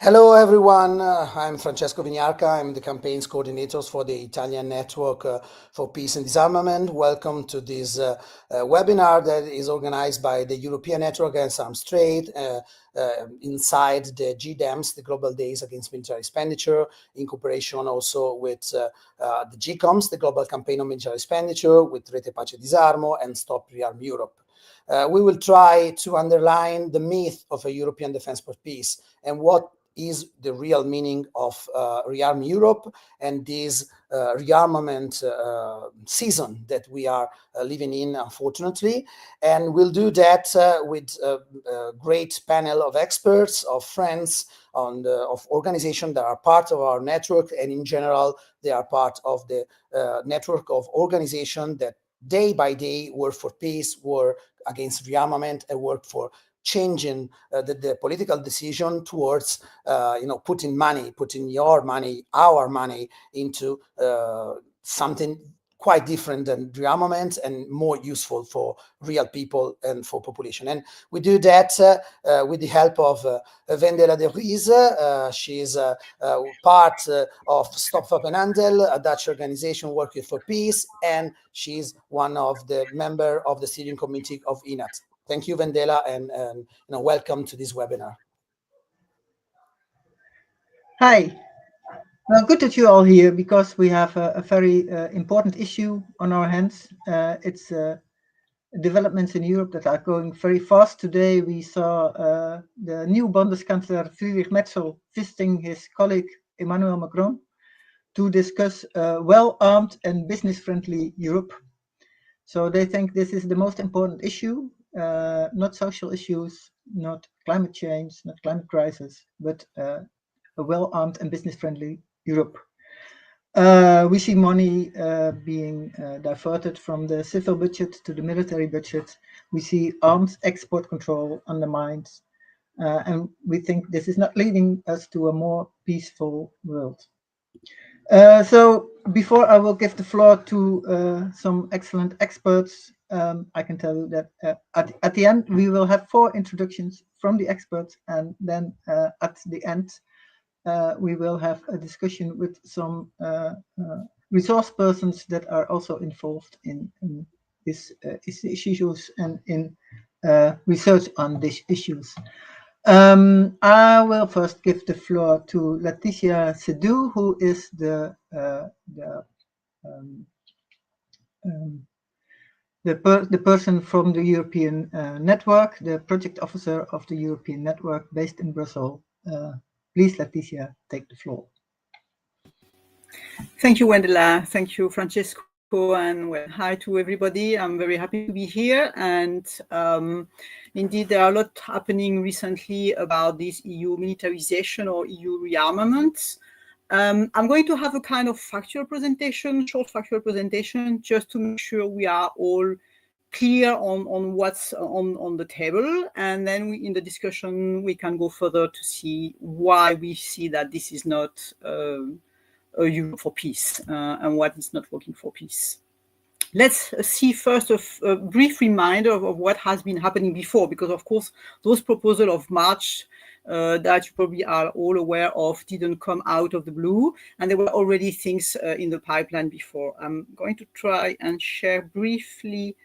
Hello, everyone. I'm Francesco Vignarca. I'm the campaigns coordinator for the Italian Network for Peace and Disarmament. Welcome to this webinar that is organized by the European Network Against Arms Trade inside the GDAMS, the Global Days Against Military Expenditure, in cooperation also with the GCOMS, the Global Campaign on Military Expenditure, with Rete Pace Disarmo and Stop Rearm Europe. We will try to underline the myth of a European defense for peace and what is the real meaning of Rearm Europe and this rearmament season that we are living in, unfortunately. And we'll do that with a great panel of experts, of friends, of organizations that are part of our network, and in general, they are part of the network of organizations that day by day work for peace, work against rearmament, and work for changing the political decision towards, putting your money, our money, into something quite different than rearmament and more useful for real people and for population. And we do that with the help of Vendela de Vries. She is part of Stop Wapenhandel, a Dutch organization working for peace, and she's one of the members of the steering committee of ENAAT. Thank you, Vendela, and welcome to this webinar. Hi. Well, good that you're all here because we have a very important issue on our hands. It's developments in Europe that are going very fast. Today we saw the new Bundeskanzler Friedrich Merz visiting his colleague Emmanuel Macron to discuss well-armed and business-friendly Europe. So they think this is the most important issue. Not social issues, not climate change, not climate crisis, but a well-armed and business-friendly Europe. We see money being diverted from the civil budget to the military budget. We see arms export control undermined, and we think this is not leading us to a more peaceful world. So before I will give the floor to some excellent experts, I can tell you that at the end we will have 4 introductions from the experts, and then at the end we will have a discussion with some resource persons that are also involved in these issues and in research on these issues. I will first give the floor to Laëtitia Sédou, who is the person from the European network, the project officer of the European network based in Brussels. Please, Laëtitia, take the floor. Thank you, Wendela. Thank you, Francesco, and well, hi to everybody. I'm very happy to be here. And indeed, there are a lot happening recently about this EU militarization or EU rearmament. I'm going to have a kind of factual presentation, short factual presentation, just to make sure we are all clear on what's on the table, and then in the discussion we can go further to see why we see that this is not a Europe for peace and what is not working for peace. Let's see first a brief reminder of what has been happening before, because of course those proposals of March that you probably are all aware of didn't come out of the blue, and there were already things in the pipeline before. I'm going to try and share briefly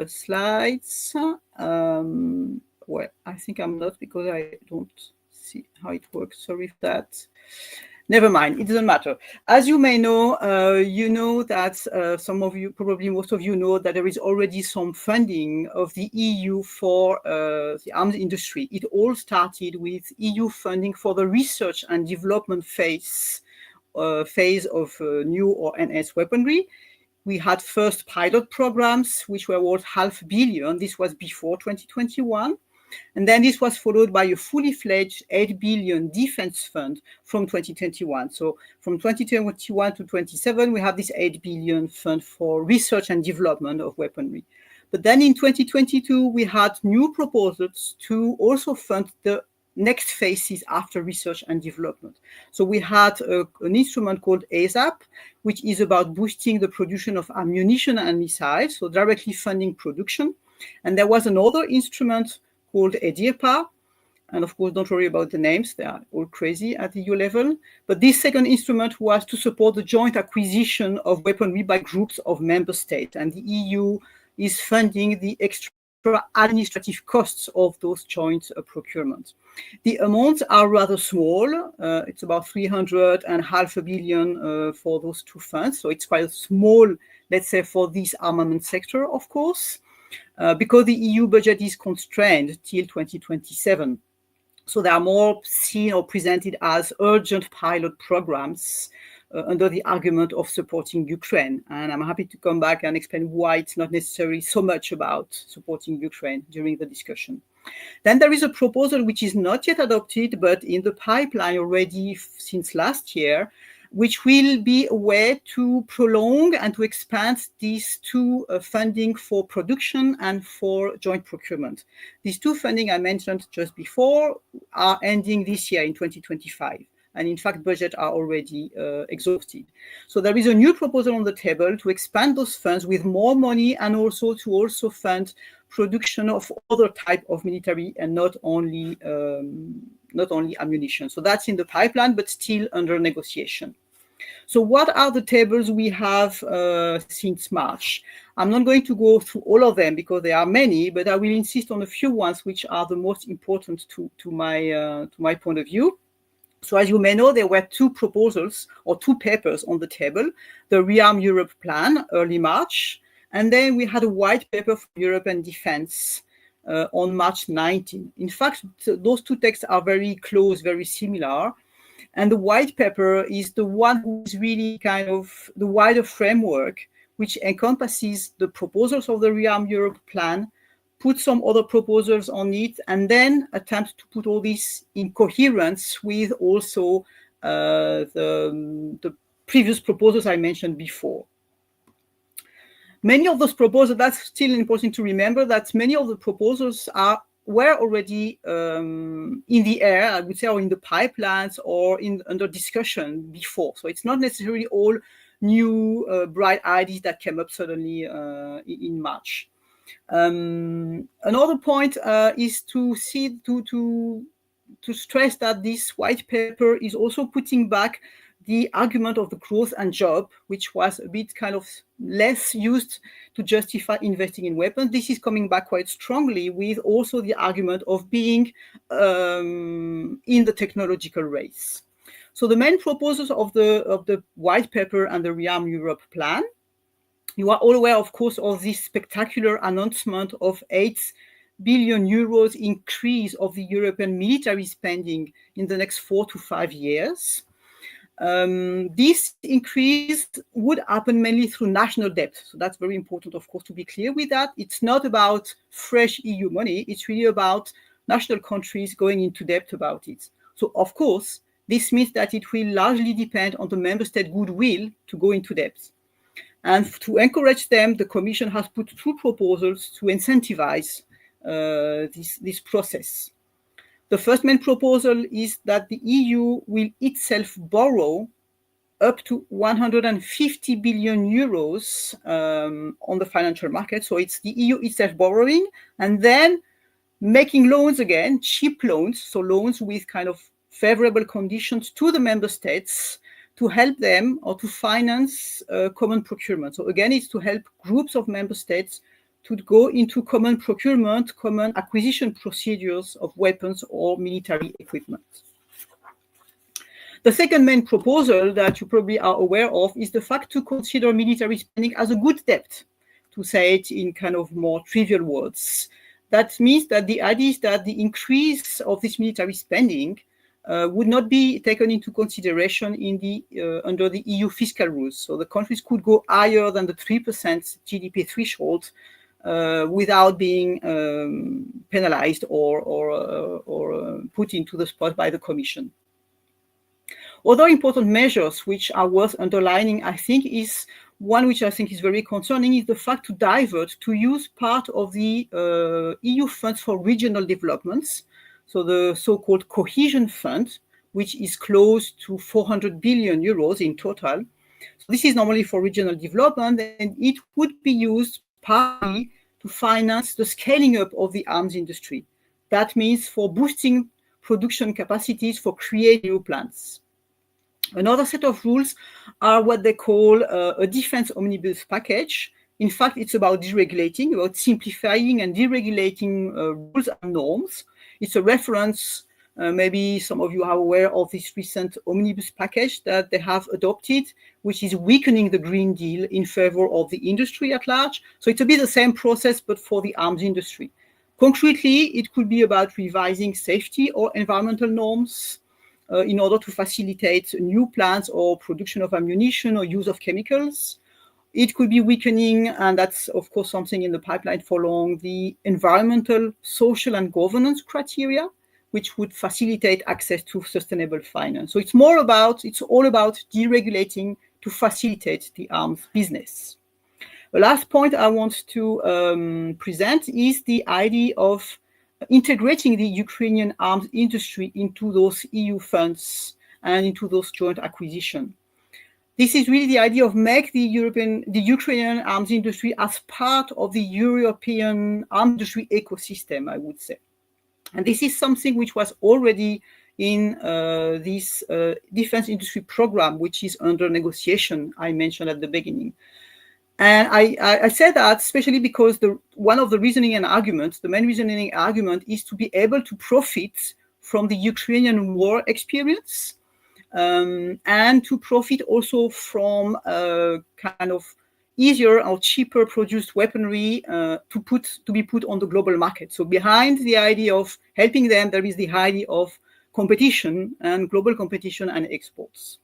slides. Well, I think I'm not, because I don't see how it works. Sorry for that. Never mind, it doesn't matter. As you may know, you know that some of you, probably most of you know that there is already some funding of the EU for the arms industry. It all started with EU funding for the research and development phase of new or NS weaponry. We had first pilot programs, which were worth $500 million. This was before 2021. And then this was followed by a fully fledged 8 billion defense fund from 2021. So from 2021 to 27, we have this 8 billion fund for research and development of weaponry. But then in 2022, we had new proposals to also fund the next phases after research and development. So we had an instrument called ASAP, which is about boosting the production of ammunition and missiles, so directly funding production. And there was another instrument called EDIRPA, And of course, don't worry about the names. They are all crazy at the EU level. But this second instrument was to support the joint acquisition of weaponry by groups of member states. And the EU is funding the extra administrative costs of those joint procurements. The amounts are rather small. It's about 300.5 billion for those two funds. So it's quite small, let's say, for this armament sector, of course, because the EU budget is constrained till 2027. So they are more seen or presented as urgent pilot programs under the argument of supporting Ukraine. And I'm happy to come back and explain why it's not necessarily so much about supporting Ukraine during the discussion. Then there is a proposal which is not yet adopted, but in the pipeline already since last year, which will be a way to prolong and to expand these two funding for production and for joint procurement. These two funding I mentioned just before are ending this year in 2025. And in fact, budgets are already exhausted. So there is a new proposal on the table to expand those funds with more money and also to fund production of other type of military and not only ammunition. So that's in the pipeline, but still under negotiation. So what are the tables we have since March? I'm not going to go through all of them because there are many, but I will insist on a few ones which are the most important to my point of view. So as you may know, there were two proposals or two papers on the table, the Rearm Europe plan, early March, and then we had a white paper for Europe and defense on March 19. In fact, those two texts are very close, very similar. And the white paper is the one who is really kind of the wider framework, which encompasses the proposals of the Rearm Europe plan, put some other proposals on it, and then attempt to put all this in coherence with also the previous proposals I mentioned before. Many of those proposals, that's still important to remember, that many of the proposals were already in the air, I would say, or in the pipelines or under discussion before. So it's not necessarily all new bright ideas that came up suddenly in March. Another point is to stress that this white paper is also putting back the argument of the growth and job, which was a bit kind of less used to justify investing in weapons. This is coming back quite strongly with also the argument of being in the technological race. So the main proposals of the white paper and the Rearm Europe plan, you are all aware, of course, of this spectacular announcement of 8 billion euros increase of the European military spending in the next 4 to 5 years. This increase would happen mainly through national debt. So that's very important, of course, to be clear with that. It's not about fresh EU money. It's really about national countries going into debt about it. So, of course, this means that it will largely depend on the member state goodwill to go into debt. And to encourage them, the Commission has put two proposals to incentivize this process. The first main proposal is that the EU will itself borrow up to 150 billion euros on the financial market. So it's the EU itself borrowing and then making loans again, cheap loans, so loans with kind of favorable conditions to the member states to help them or to finance common procurement. So again, it's to help groups of member states to go into common procurement, common acquisition procedures of weapons or military equipment. The second main proposal that you probably are aware of is the fact to consider military spending as a good debt, to say it in kind of more trivial words. That means that the idea is that the increase of this military spending would not be taken into consideration in under the EU fiscal rules. So the countries could go higher than the 3% GDP threshold without being penalized or put into the spot by the Commission. Other important measures which are worth underlining, I think, is one which I think is very concerning, is the fact to divert, to use part of the EU funds for regional developments, so the so-called cohesion fund, which is close to 400 billion euros in total. So this is normally for regional development, and it would be used partly to finance the scaling up of the arms industry. That means for boosting production capacities for creating new plants. Another set of rules are what they call a defense omnibus package. In fact, it's about deregulating, about simplifying and deregulating rules and norms. It's a reference, maybe some of you are aware of this recent omnibus package that they have adopted, which is weakening the Green Deal in favor of the industry at large. So it's a bit the same process, but for the arms industry. Concretely, it could be about revising safety or environmental norms in order to facilitate new plants or production of ammunition or use of chemicals. It could be weakening, and that's of course something in the pipeline for long, the environmental, social and governance criteria, which would facilitate access to sustainable finance. So it's all about deregulating to facilitate the arms business. The last point I want to present is the idea of integrating the Ukrainian arms industry into those EU funds and into those joint acquisition. This is really the idea of make the Ukrainian arms industry as part of the European arms industry ecosystem, I would say. And this is something which was already in this defense industry program, which is under negotiation, I mentioned at the beginning. And I said that especially because one of the reasoning and arguments, the main reasoning argument is to be able to profit from the Ukrainian war experience and to profit also from kind of easier or cheaper produced weaponry to be put on the global market. So behind the idea of helping them, there is the idea of competition and global competition and exports.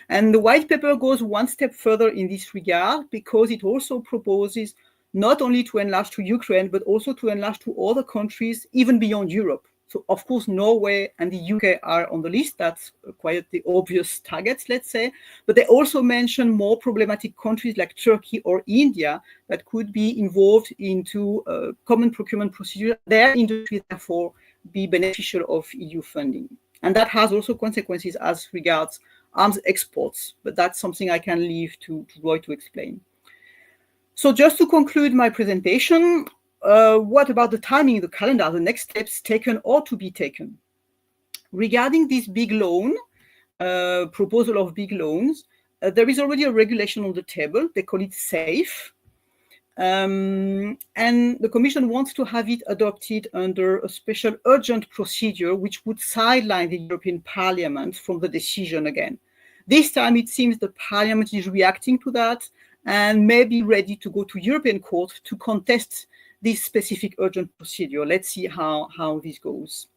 And the white paper goes one step further in this regard because it also proposes not only to enlarge to Ukraine, but also to enlarge to other countries, even beyond Europe. So of course, Norway and the UK are on the list. That's quite the obvious targets, let's say. But they also mention more problematic countries like Turkey or India that could be involved into common procurement procedure. Their industry, therefore, be beneficial of EU funding. And that has also consequences as regards arms exports, but that's something I can leave to Roy to explain. So just to conclude my presentation, what about the timing, the calendar, the next steps taken or to be taken? Regarding this big loan, proposal of big loans, there is already a regulation on the table. They call it SAFE. And the Commission wants to have it adopted under a special urgent procedure, which would sideline the European Parliament from the decision again. This time, it seems the Parliament is reacting to that and may be ready to go to European Court to contest this specific urgent procedure. Let's see how this goes.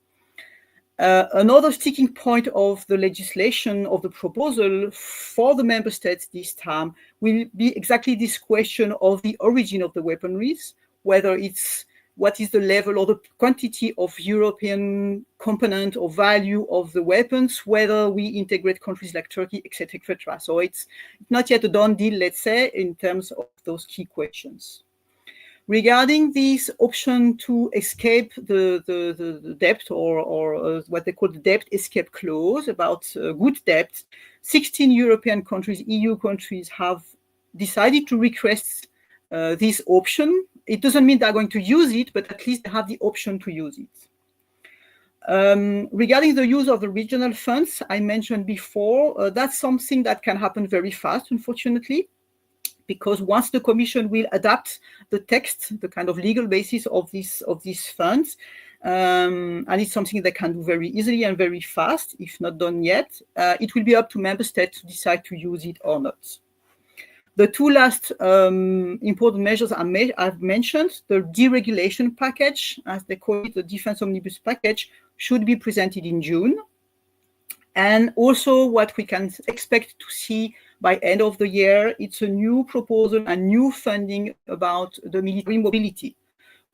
Another sticking point of the legislation of the proposal for the member states this time will be exactly this question of the origin of the weaponries, whether it's what is the level or the quantity of European component or value of the weapons, whether we integrate countries like Turkey, etc., etc. So it's not yet a done deal, let's say, in terms of those key questions. Regarding this option to escape the debt or what they call the debt escape clause about good debt, 16 European countries, EU countries, have decided to request this option. It doesn't mean they're going to use it, but at least they have the option to use it. Regarding the use of the regional funds, I mentioned before, that's something that can happen very fast, unfortunately, because once the Commission will adapt the text, the kind of legal basis of these funds, and it's something they can do very easily and very fast, if not done yet, it will be up to member states to decide to use it or not. The two last important measures I've mentioned, the deregulation package, as they call it, the defense omnibus package, should be presented in June. And also what we can expect to see by end of the year, it's a new proposal and new funding about the military mobility.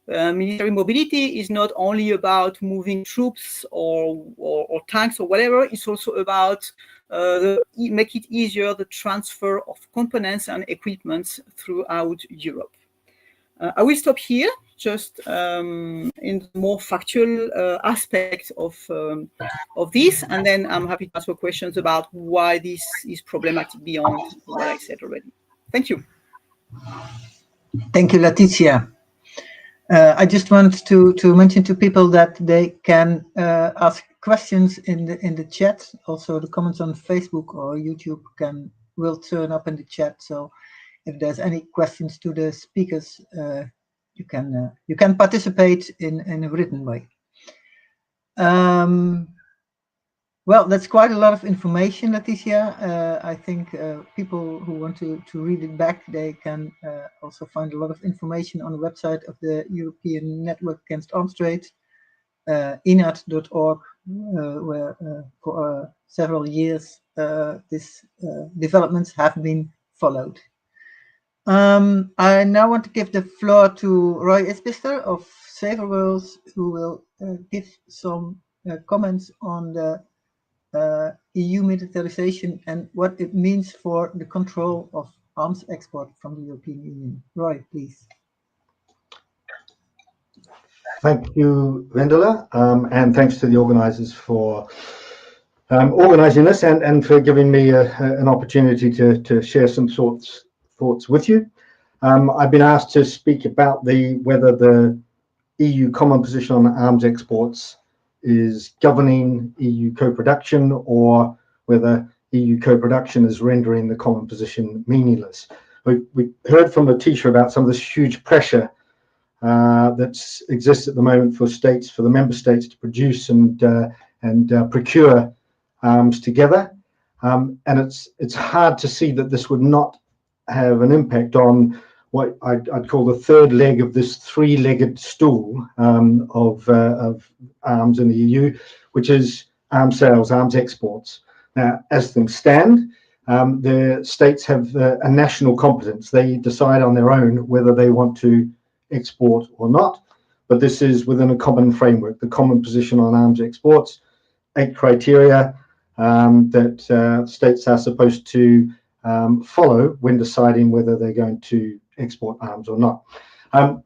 Military mobility is not only about moving troops or tanks or whatever, it's also about make it easier the transfer of components and equipment throughout Europe. I will stop here, just in the more factual aspect of this, and then I'm happy to answer questions about why this is problematic beyond what I said already. Thank you. Thank you, Laëtitia. I just wanted to mention to people that they can ask questions in the chat. Also, the comments on Facebook or YouTube will turn up in the chat. So, if there's any questions to the speakers, you can participate in a written way. Well, that's quite a lot of information, Laëtitia. I think people who want to read it back, they can also find a lot of information on the website of the European Network Against Arms Trade, ENAAT.org, where for several years these developments have been followed. I now want to give the floor to Roy Isbister of Saferworld, who will give some comments on the EU militarisation and what it means for the control of arms export from the European Union. Roy, please. Thank you, Vendela, and thanks to the organisers for organising this and for giving me an opportunity to share some thoughts with you. I've been asked to speak about whether the EU common position on arms exports is governing EU co-production or whether EU co-production is rendering the common position meaningless. We heard from Laëtitia about some of this huge pressure that exists at the moment for the member states to produce and procure arms together, and it's hard to see that this would not have an impact on what I'd call the third leg of this three-legged stool of arms in the EU, which is arms sales, arms exports. Now, as things stand, the states have a national competence. They decide on their own whether they want to export or not, but this is within a common framework, the common position on arms exports, 8 criteria that states are supposed to follow when deciding whether they're going to export arms or not. And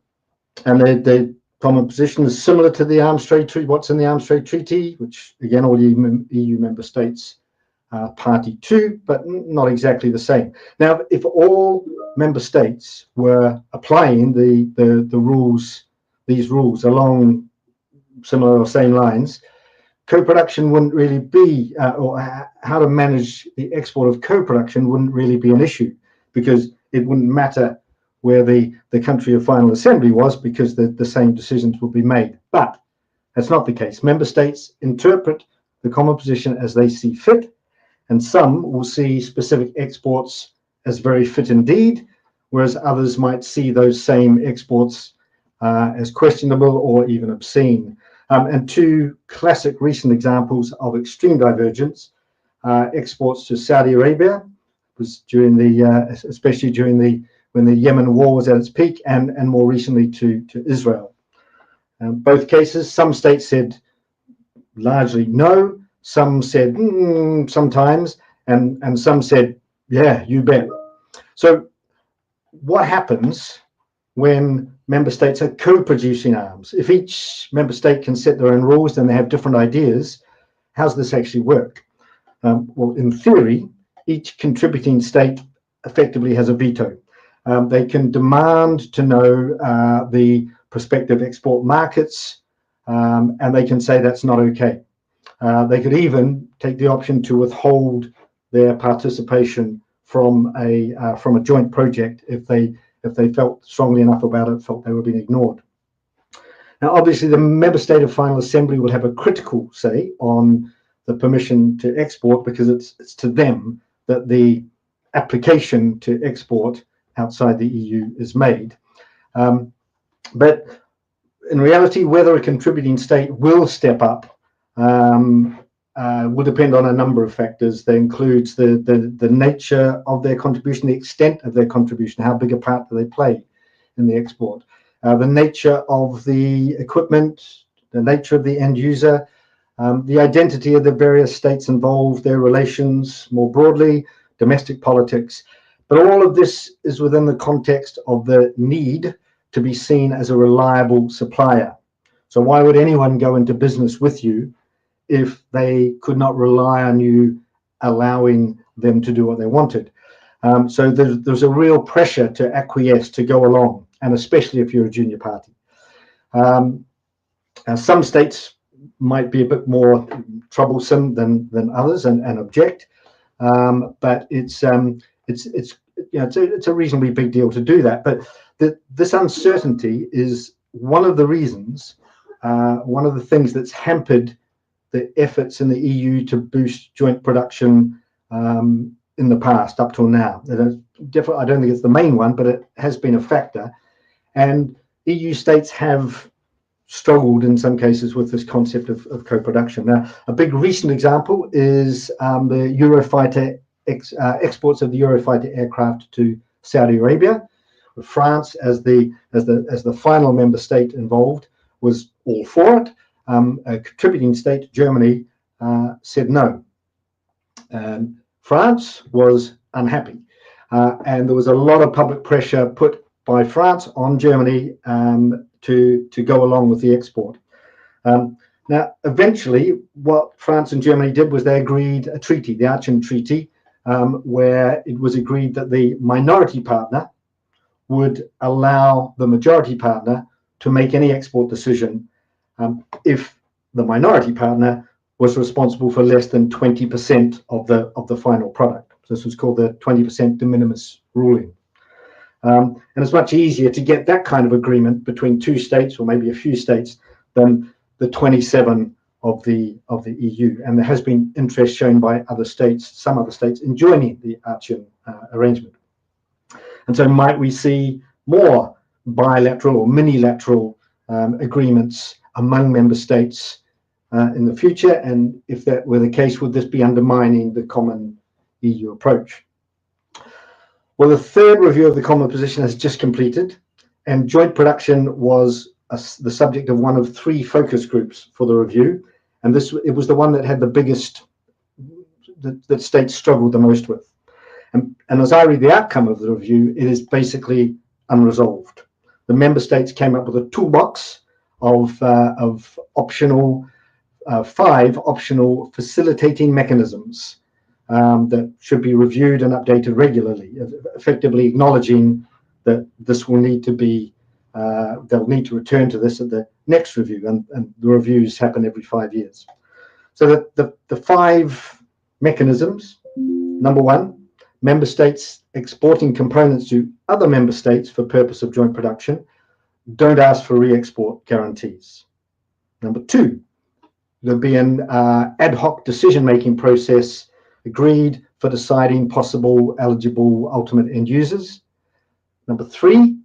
the common position is similar to the Arms Trade Treaty, what's in the Arms Trade Treaty, which again all EU member states are party to, but not exactly the same. Now, if all member states were applying these rules along similar or same lines, co-production wouldn't really be, or how to manage the export of co-production wouldn't really be an issue, because it wouldn't matter where the country of final assembly was, because the same decisions would be made. But that's not the case. Member states interpret the common position as they see fit, and some will see specific exports as very fit indeed, whereas others might see those same exports as questionable or even obscene. And 2 classic recent examples of extreme divergence: exports to Saudi Arabia was during especially when the Yemen war was at its peak, and more recently to Israel. Both cases, some states said largely no, some said sometimes, and some said, yeah, you bet. So what happens when member states are co-producing arms? If each member state can set their own rules and they have different ideas, how does this actually work? Well, in theory, each contributing state effectively has a veto. They can demand to know the prospective export markets, and they can say that's not okay. They could even take the option to withhold their participation from a joint project if they felt strongly enough about it, felt they were being ignored. Now, obviously, the member state of final assembly will have a critical say on the permission to export, because it's to them that the application to export outside the EU is made. But in reality, whether a contributing state will step up will depend on a number of factors. That includes the nature of their contribution, the extent of their contribution, how big a part do they play in the export, the nature of the equipment, the nature of the end user, the identity of the various states involved, their relations more broadly, domestic politics. But all of this is within the context of the need to be seen as a reliable supplier. So why would anyone go into business with you if they could not rely on you allowing them to do what they wanted? So there's a real pressure to acquiesce, to go along, and especially if you're a junior party. Some states might be a bit more troublesome than others and object, but it's a reasonably big deal to do that. But this uncertainty is one of the reasons, one of the things that's hampered the efforts in the EU to boost joint production in the past up till now. I don't think it's the main one, but it has been a factor. And EU states have struggled in some cases with this concept of co-production. Now, a big recent example is the Eurofighter exports of the Eurofighter aircraft to Saudi Arabia. With France as the final member state involved was all for it. A contributing state, Germany, said no. France was unhappy, and there was a lot of public pressure put by France on Germany to go along with the export. Now, eventually, what France and Germany did was they agreed a treaty, the Aachen Treaty, where it was agreed that the minority partner would allow the majority partner to make any export decision if the minority partner was responsible for less than 20% of the final product. So this was called the 20% de minimis ruling. And it's much easier to get that kind of agreement between two states, or maybe a few states, than the 27 of the EU. And there has been interest shown by other states, some other states, in joining the Aachen arrangement. And so might we see more bilateral or minilateral agreements among member states in the future? And if that were the case, would this be undermining the common EU approach? Well, the third review of the common position has just completed, and joint production was the subject of one of three focus groups for the review. And it was the one that had the biggest, that states struggled the most with. And as I read the outcome of the review, it is basically unresolved. The member states came up with a toolbox of optional, 5 optional facilitating mechanisms that should be reviewed and updated regularly, effectively acknowledging that this will need to be, they'll need to return to this at the next review, and the reviews happen every 5 years. So that the 5 mechanisms: number 1, member states exporting components to other member states for purpose of joint production don't ask for re-export guarantees. Number 2, there'll be an ad hoc decision-making process agreed for deciding possible eligible ultimate end users. Number 3,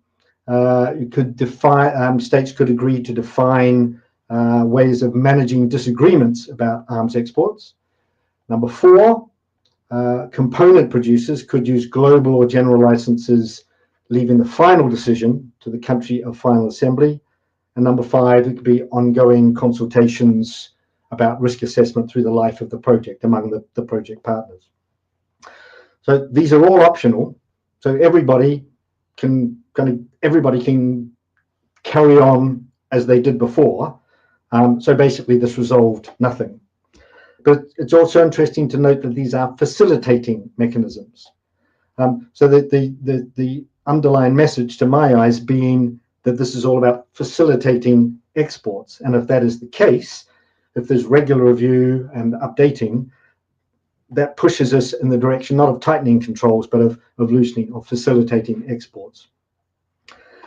you could define, states could agree to define ways of managing disagreements about arms exports. Number 4, component producers could use global or general licenses, leaving the final decision to the country of final assembly. And number 5, it could be ongoing consultations about risk assessment through the life of the project among the project partners. So these are all optional. So everybody can carry on as they did before. So basically this resolved nothing. But it's also interesting to note that these are facilitating mechanisms. So that the underlying message to my eyes being that this is all about facilitating exports. And if that is the case, if there's regular review and updating, that pushes us in the direction not of tightening controls, but of loosening, of facilitating exports.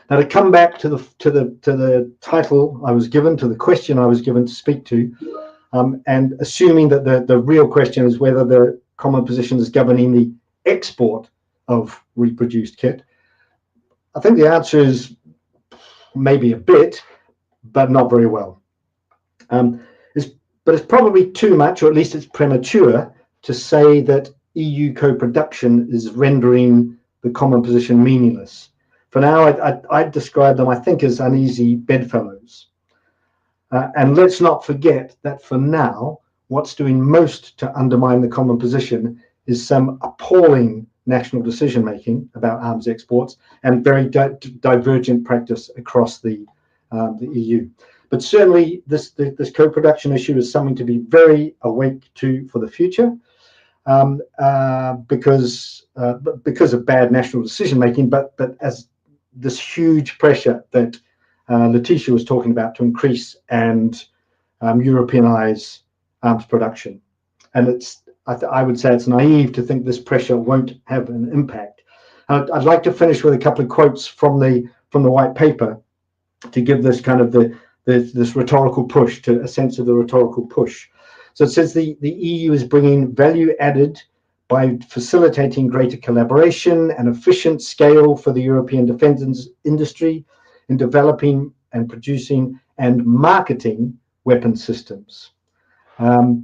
Now, to come back to the title I was given, to the question I was given to speak to, and assuming that the real question is whether the common position is governing the export of reproduced kit, I think the answer is maybe a bit, but not very well. But it's probably too much, or at least it's premature, to say that EU co-production is rendering the common position meaningless. For now, I'd describe them, I think, as uneasy bedfellows. And let's not forget that for now, what's doing most to undermine the common position is some appalling national decision-making about arms exports and very divergent practice across the EU. But certainly, this co-production issue is something to be very awake to for the future, because of bad national decision-making, but as this huge pressure that Laëtitia was talking about, to increase and Europeanize arms production. And I would say it's naive to think this pressure won't have an impact. I'd like to finish with a couple of quotes from the white paper to give this kind of this rhetorical push, to a sense of the rhetorical push. So it says the EU is bringing value added by facilitating greater collaboration and efficient scale for the European defence industry in developing and producing and marketing weapon systems. Laëtitia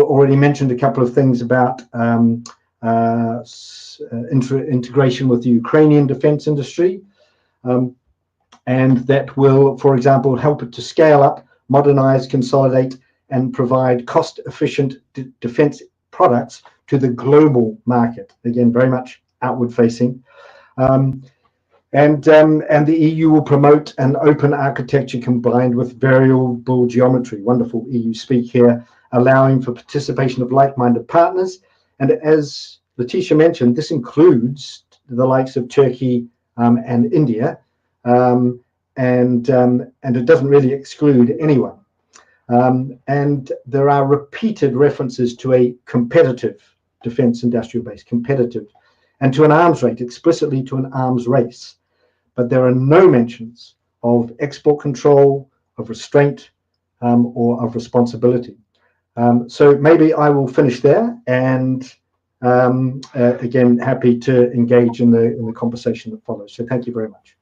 already mentioned a couple of things about integration with the Ukrainian defence industry, and that will, for example, help it to scale up, modernize, consolidate, and provide cost-efficient defence products to the global market. Again, very much outward-facing. And the EU will promote an open architecture combined with variable geometry. Wonderful EU speak here, allowing for participation of like-minded partners. And as Laëtitia mentioned, this includes the likes of Turkey and India, and it doesn't really exclude anyone. And there are repeated references to a competitive defence industrial base, competitive, and to an arms race, explicitly to an arms race. But there are no mentions of export control, of restraint, or of responsibility. So maybe I will finish there, and again, happy to engage in the conversation that follows. So thank you very much.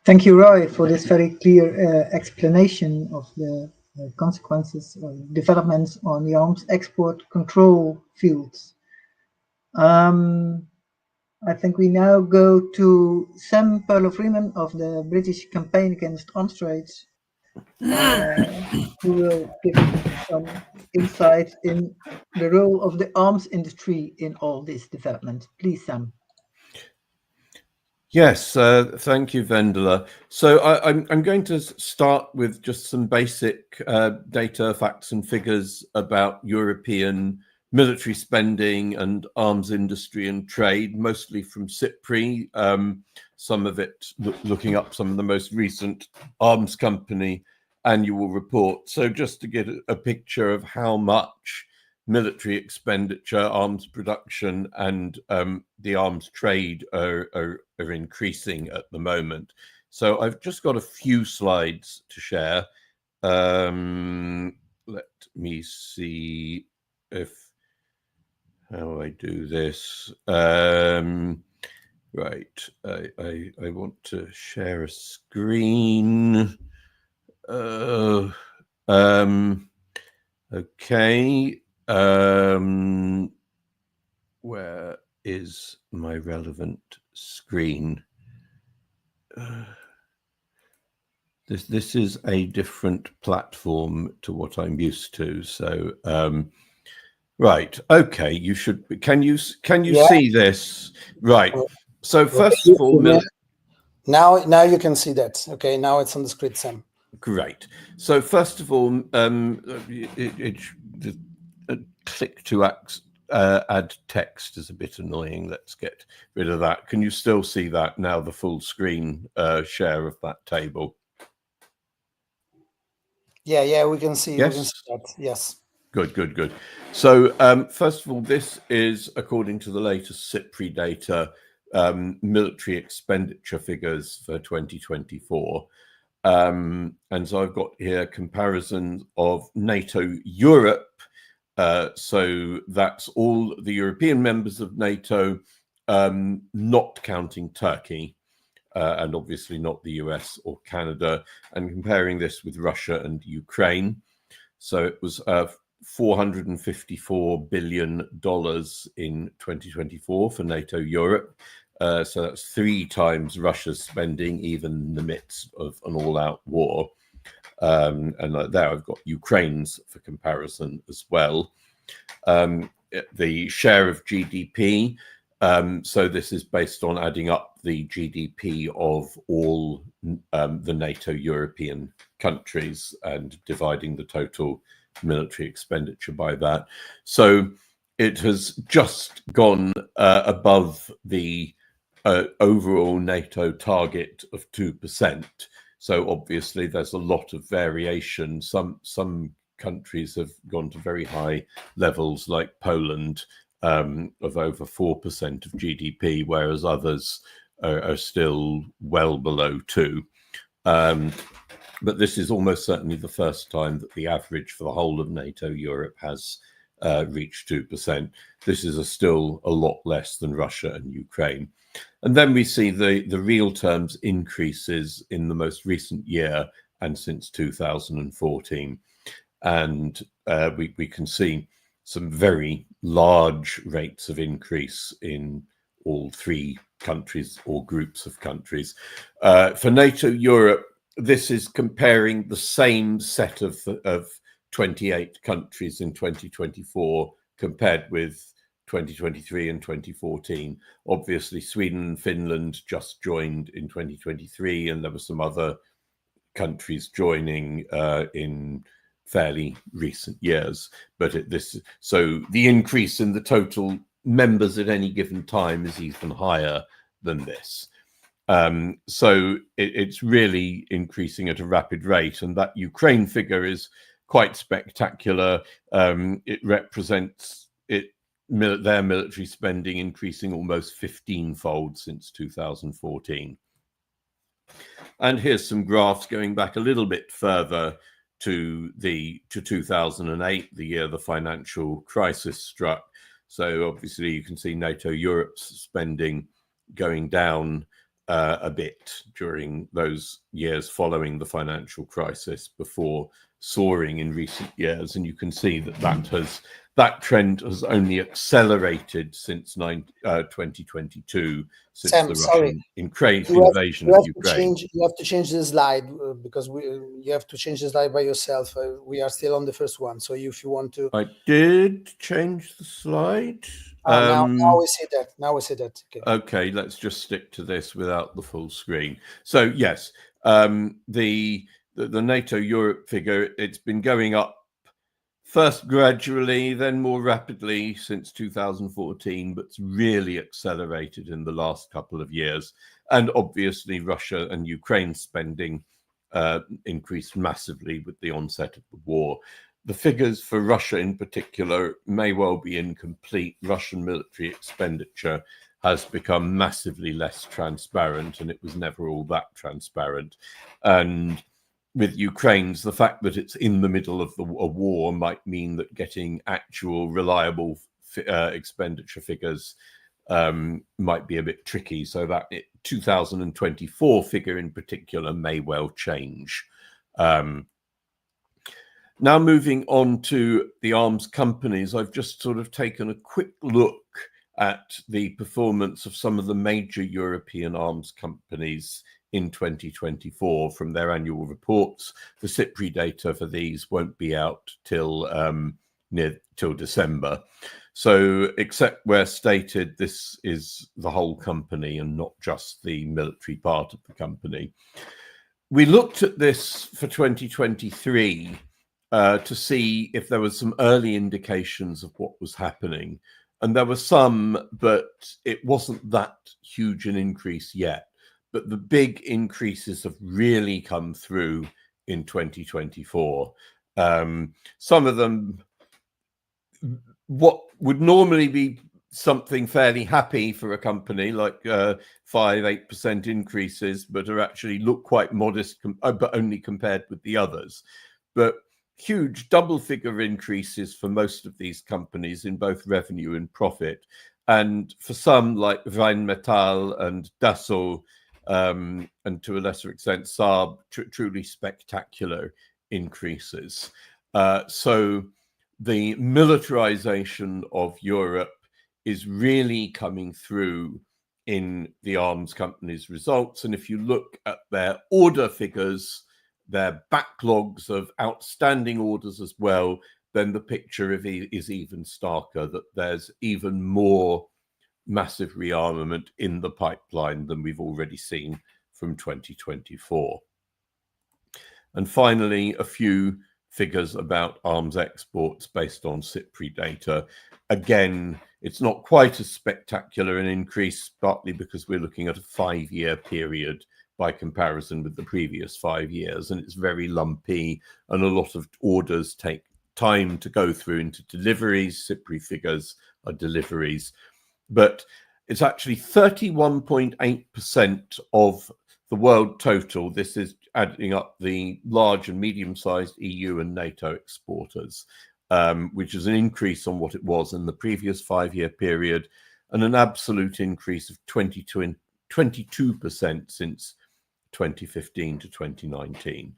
Thank you, Roy, for this very clear explanation of the consequences or developments on the arms export control fields. I think we now go to Sam Perlo-Freeman of the British Campaign Against Arms Trades, who will give some insight in the role of the arms industry in all this development. Please, Sam. Yes, thank you, Vendela. So I'm going to start with just some basic data, facts and figures about European military spending and arms industry and trade, mostly from CIPRI, some of it looking up some of the most recent arms company annual report. So just to get a picture of how much military expenditure, arms production, and the arms trade are increasing at the moment. So I've just got a few slides to share. Let me see how I do this. Right, I want to share a screen. Okay. Where is my relevant screen? This is a different platform to what I'm used to. So, right. Okay. You should. Can you see this? Right. So first of all, now you can see that. Okay. Now it's on the screen, Sam. Great. So first of all, click to add text is a bit annoying. Let's get rid of that. Can you still see that now, the full screen share of that table? Yeah, we can see. Yes? We can see that. Yes. Good. So first of all, this is according to the latest CIPRI data, military expenditure figures for 2024. And so I've got here comparisons of NATO Europe. So that's all the European members of NATO, not counting Turkey, and obviously not the US or Canada, and comparing this with Russia and Ukraine. So it was $454 billion in 2024 for NATO Europe. So that's 3 times Russia's spending, even in the midst of an all-out war. And there I've got Ukraine's for comparison as well. The share of GDP, so this is based on adding up the GDP of all the NATO European countries and dividing the total military expenditure by that. So it has just gone above the overall NATO target of 2%. So obviously there's a lot of variation. Some countries have gone to very high levels, like Poland, of over 4% of GDP, whereas others are still well below 2%. But this is almost certainly the first time that the average for the whole of NATO Europe has reached 2%. This is still a lot less than Russia and Ukraine. And then we see the real terms increases in the most recent year and since 2014. And we can see some very large rates of increase in all three countries or groups of countries. For NATO Europe, this is comparing the same set of 28 countries in 2024 compared with 2023 and 2014. Obviously, Sweden and Finland just joined in 2023, and there were some other countries joining in fairly recent years. But so the increase in the total members at any given time is even higher than this. So it's really increasing at a rapid rate, and that Ukraine figure is quite spectacular. It represents their military spending increasing almost 15-fold since 2014. And here's some graphs going back a little bit further to 2008, the year the financial crisis struck. So obviously you can see NATO Europe's spending going down a bit during those years following the financial crisis before soaring in recent years. And you can see that trend has only accelerated since 2022, since Sam, the sorry. Russian invasion of Ukraine. You have to change the slide because you have to change the slide by yourself. We are still on the first one. So if you want to... I did change the slide. Now we see that. Now we see that. Okay, let's just stick to this without the full screen. So yes, the NATO Europe figure, it's been going up first gradually, then more rapidly since 2014, but it's really accelerated in the last couple of years. And obviously Russia and Ukraine spending increased massively with the onset of the war. The figures for Russia in particular may well be incomplete. Russian military expenditure has become massively less transparent, and it was never all that transparent. And with Ukraine's, the fact that it's in the middle of a war might mean that getting actual reliable expenditure figures might be a bit tricky. So that 2024 figure in particular may well change. Now moving on to the arms companies, I've just sort of taken a quick look at the performance of some of the major European arms companies in 2024 from their annual reports. The CIPRI data for these won't be out till December. So except where stated, this is the whole company and not just the military part of the company. We looked at this for 2023 to see if there was some early indications of what was happening. And there were some, but it wasn't that huge an increase yet. But the big increases have really come through in 2024. Some of them, what would normally be something fairly happy for a company, like 5-8% increases, but are actually look quite modest, but only compared with the others. But huge double-figure increases for most of these companies in both revenue and profit. And for some, like Rheinmetall and Dassault, and to a lesser extent Saab, truly spectacular increases. So the militarization of Europe is really coming through in the arms companies' results. And if you look at their order figures, their backlogs of outstanding orders as well, then the picture is even starker, that there's even more massive rearmament in the pipeline than we've already seen from 2024. And finally, a few figures about arms exports based on CIPRI data. Again, it's not quite as spectacular an increase, partly because we're looking at a 5-year period by comparison with the previous 5 years, and it's very lumpy, and a lot of orders take time to go through into deliveries. CIPRI figures are deliveries, but it's actually 31.8% of the world total. This is adding up the large and medium-sized EU and NATO exporters, which is an increase on what it was in the previous 5-year period, and an absolute increase of 22% since 2015 to 2019.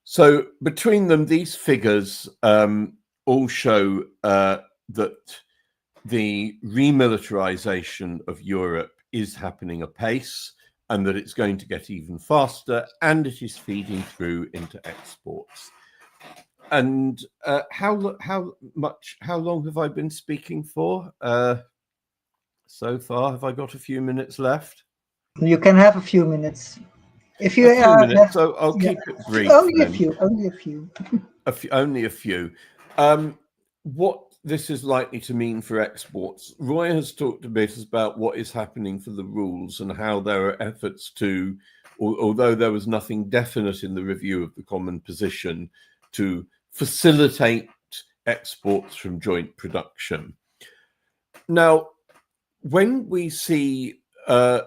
So between them, these figures all show that the remilitarization of Europe is happening apace, and that it's going to get even faster, and it is feeding through into exports. And how long have I been speaking for so far? Have I got a few minutes left? You can have a few minutes. If you so I'll keep it brief. Only a few. Only a few. What this is likely to mean for exports. Roy has talked a bit about what is happening for the rules and how there are efforts to, although there was nothing definite in the review of the common position, to facilitate exports from joint production. Now, when we see a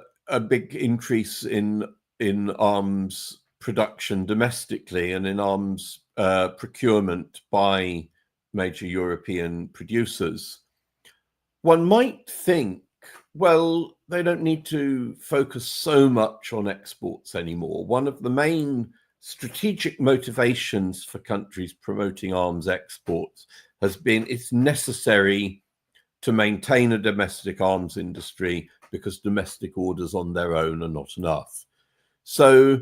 big increase in arms production domestically and in arms procurement by major European producers, one might think, well, they don't need to focus so much on exports anymore. One of the main strategic motivations for countries promoting arms exports has been it's necessary to maintain a domestic arms industry because domestic orders on their own are not enough. So,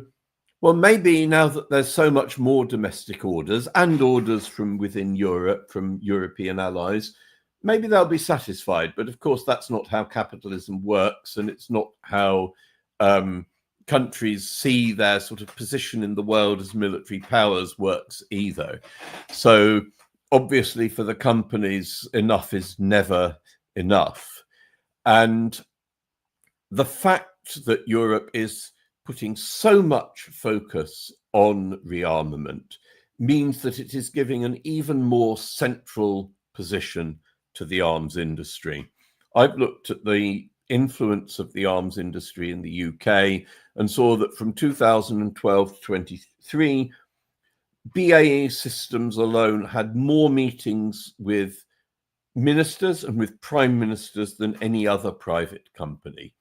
well, maybe now that there's so much more domestic orders and orders from within Europe, from European allies, maybe they'll be satisfied. But of course, that's not how capitalism works, and it's not how countries see their sort of position in the world as military powers works either. So obviously for the companies, enough is never enough. And the fact that Europe is putting so much focus on rearmament means that it is giving an even more central position to the arms industry. I've looked at the influence of the arms industry in the UK and saw that from 2012 to 23, BAE Systems alone had more meetings with ministers and with prime ministers than any other private company.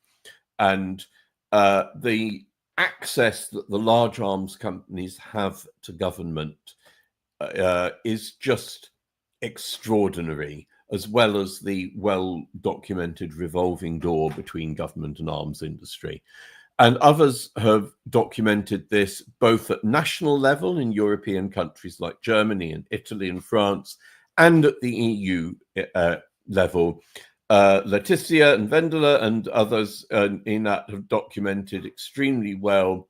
And the access that the large arms companies have to government is just extraordinary, as well as the well-documented revolving door between government and arms industry. And others have documented this both at national level in European countries like Germany and Italy and France, and at the EU level. Laëtitia and Wendela and others in ENAAT have documented extremely well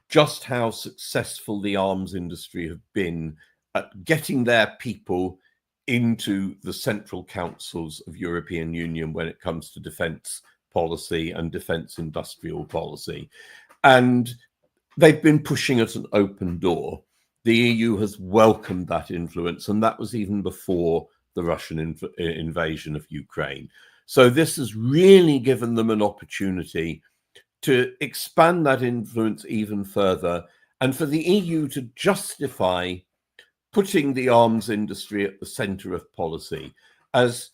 just how successful the arms industry have been at getting their people into the central councils of European Union when it comes to defence policy and defence industrial policy. And they've been pushing at an open door. The EU has welcomed that influence, and that was even before the Russian invasion of Ukraine. So this has really given them an opportunity to expand that influence even further, and for the EU to justify putting the arms industry at the center of policy, as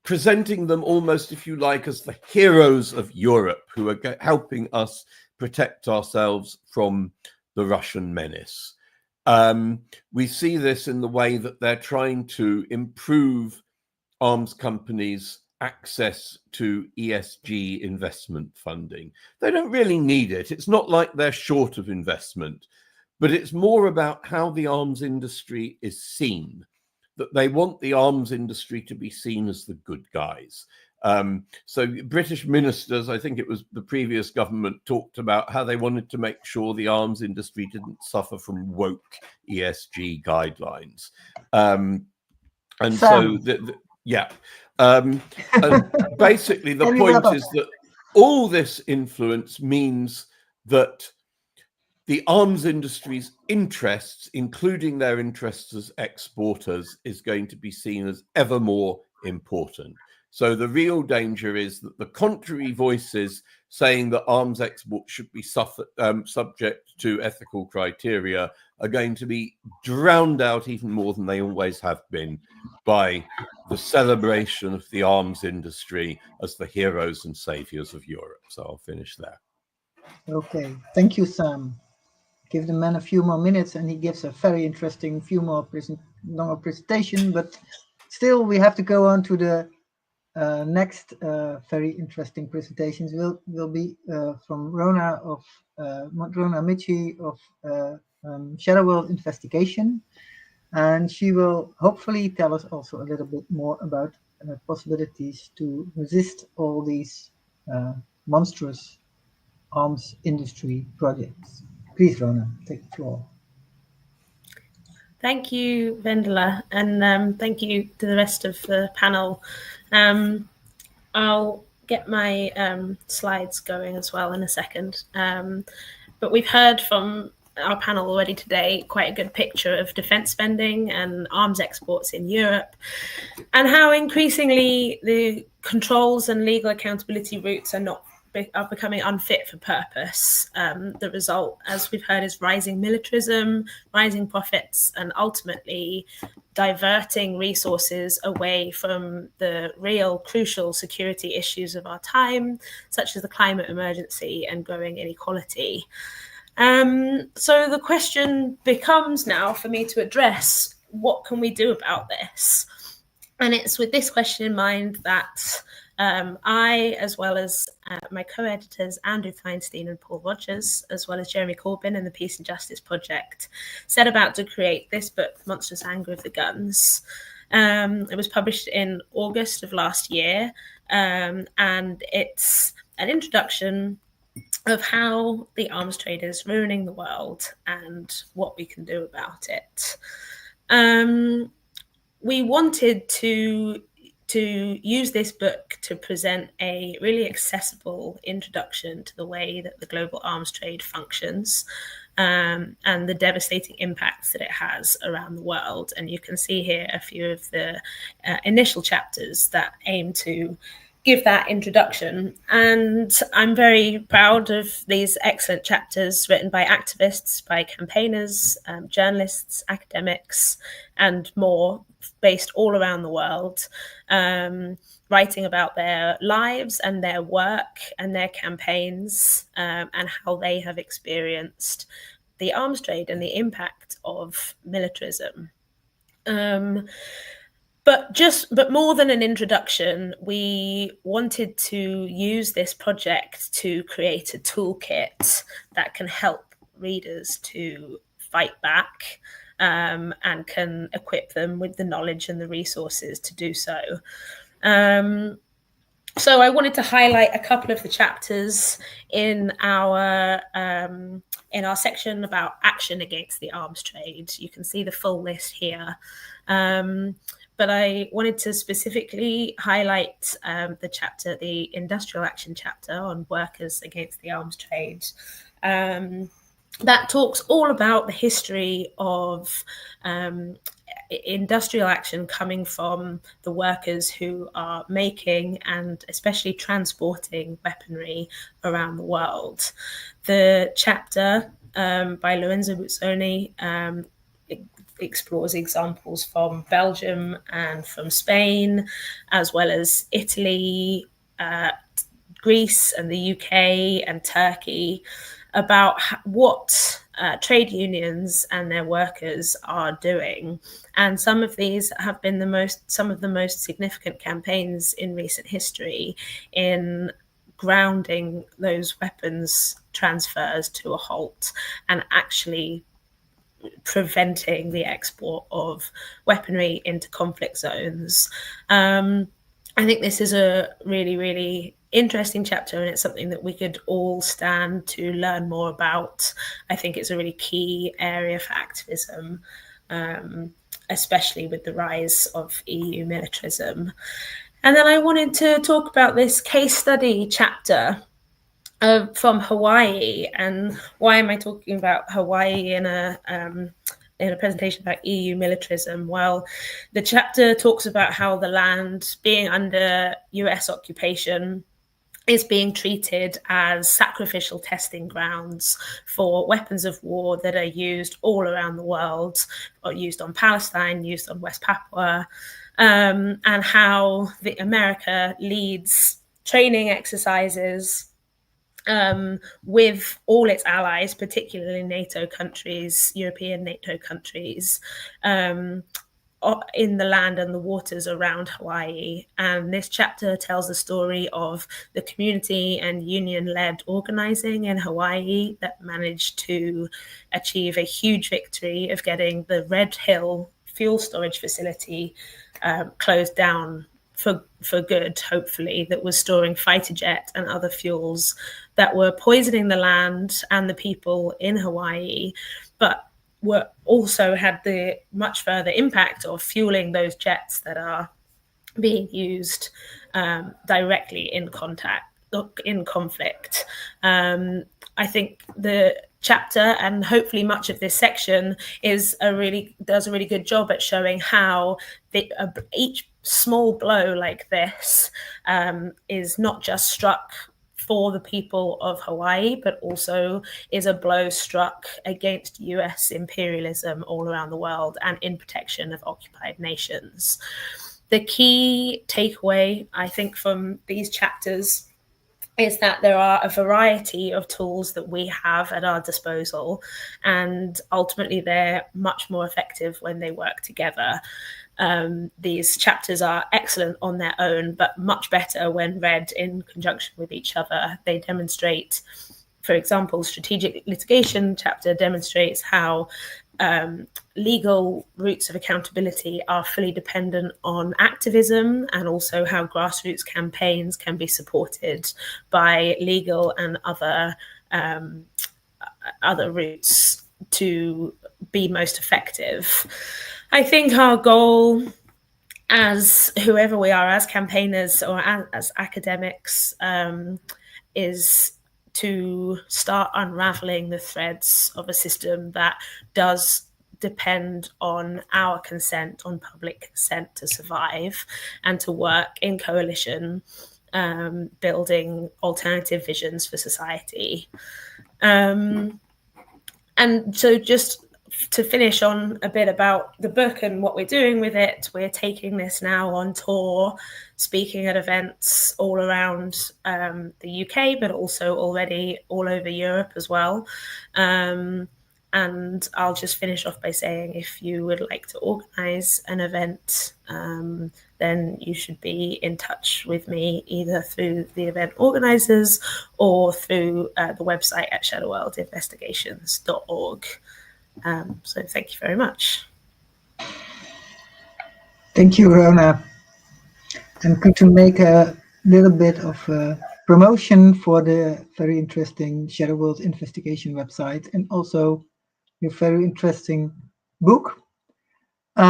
presenting them almost, if you like, as the heroes of Europe who are helping us protect ourselves from the Russian menace. We see this in the way that they're trying to improve arms companies' access to ESG investment funding. They don't really need it. It's not like they're short of investment, but it's more about how the arms industry is seen, that they want the arms industry to be seen as the good guys. So British ministers, I think it was the previous government, talked about how they wanted to make sure the arms industry didn't suffer from woke ESG guidelines. And Sam. so, and basically the point is that all this influence means that the arms industry's interests, including their interests as exporters, is going to be seen as ever more important. So the real danger is that the contrary voices saying that arms exports should be subject to ethical criteria are going to be drowned out even more than they always have been by the celebration of the arms industry as the heroes and saviors of Europe. So I'll finish there. Okay, thank you, Sam. Give the man a few more minutes and he gives a very interesting longer presentation, but still we have to go on to the next very interesting presentations. Will be from Rona Michi of Saferworld Investigation, and she will hopefully tell us also a little bit more about possibilities to resist all these monstrous arms industry projects. Please, Rona, take the floor. Thank you, Vendela, and thank you to the rest of the panel. I'll get my slides going as well in a second. But we've heard from our panel already today quite a good picture of defence spending and arms exports in Europe, and how increasingly the controls and legal accountability routes are becoming unfit for purpose. The result, as we've heard, is rising militarism, rising profits, and ultimately diverting resources away from the real crucial security issues of our time, such as the climate emergency and growing inequality. So the question becomes now for me to address, what can we do about this? And it's with this question in mind that I, as well as my co-editors Andrew Feinstein and Paul Rogers, as well as Jeremy Corbyn and the Peace and Justice Project, set about to create this book, Monstrous Anger of the Guns. It was published in August of last year, and it's an introduction of how the arms trade is ruining the world and what we can do about it. We wanted to use this book to present a really accessible introduction to the way that the global arms trade functions, and the devastating impacts that it has around the world. And you can see here a few of the initial chapters that aim to give that introduction. And I'm very proud of these excellent chapters written by activists, by campaigners, journalists, academics, and more, based all around the world, writing about their lives and their work and their campaigns, and how they have experienced the arms trade and the impact of militarism. But more than an introduction, we wanted to use this project to create a toolkit that can help readers to fight back, and can equip them with the knowledge and the resources to do so. So I wanted to highlight a couple of the chapters in our section about action against the arms trade. You can see the full list here. But I wanted to specifically highlight the industrial action chapter on workers against the arms trade. That talks all about the history of industrial action coming from the workers who are making and especially transporting weaponry around the world. The chapter by Lorenzo Buzzoni explores examples from Belgium and from Spain, as well as Italy, Greece and the UK and Turkey, about what trade unions and their workers are doing. And some of these have been some of the most significant campaigns in recent history in grounding those weapons transfers to a halt and actually preventing the export of weaponry into conflict zones. I think this is a really, really interesting chapter, and it's something that we could all stand to learn more about. I think it's a really key area for activism, especially with the rise of EU militarism. And then I wanted to talk about this case study chapter from Hawaii. And why am I talking about Hawaii in a presentation about EU militarism? Well, the chapter talks about how the land being under US occupation is being treated as sacrificial testing grounds for weapons of war that are used all around the world, or used on Palestine, used on West Papua, and how America leads training exercises with all its allies, particularly NATO countries, European NATO countries, in the land and the waters around Hawaii. And this chapter tells the story of the community and union-led organizing in Hawaii that managed to achieve a huge victory of getting the Red Hill fuel storage facility closed down for good, hopefully, that was storing fighter jet and other fuels that were poisoning the land and the people in Hawaii, but were also had the much further impact of fueling those jets that are being used directly in conflict. I think the chapter, and hopefully much of this section, does a really good job at showing how each small blow like this is not just struck for the people of Hawaii, but also is a blow struck against US imperialism all around the world and in protection of occupied nations. The key takeaway, I think, from these chapters is that there are a variety of tools that we have at our disposal, and ultimately they're much more effective when they work together. These chapters are excellent on their own, but much better when read in conjunction with each other. They demonstrate, for example, strategic litigation chapter demonstrates how legal routes of accountability are fully dependent on activism, and also how grassroots campaigns can be supported by legal and other routes to be most effective. I think our goal, as whoever we are, as campaigners or as academics, is to start unraveling the threads of a system that does depend on our consent, on public consent to survive, and to work in coalition, building alternative visions for society. And so just to finish on a bit about the book and what we're doing with it, we're taking this now on tour, speaking at events all around the UK, but also already all over Europe as well. And I'll just finish off by saying, if you would like to organise an event, then you should be in touch with me either through the event organisers or through the website at shadowworldinvestigations.org. So thank you very much. Thank you, Rona. I'm going to make a little bit of promotion for the very interesting Shadow World Investigation website, and also your very interesting book. These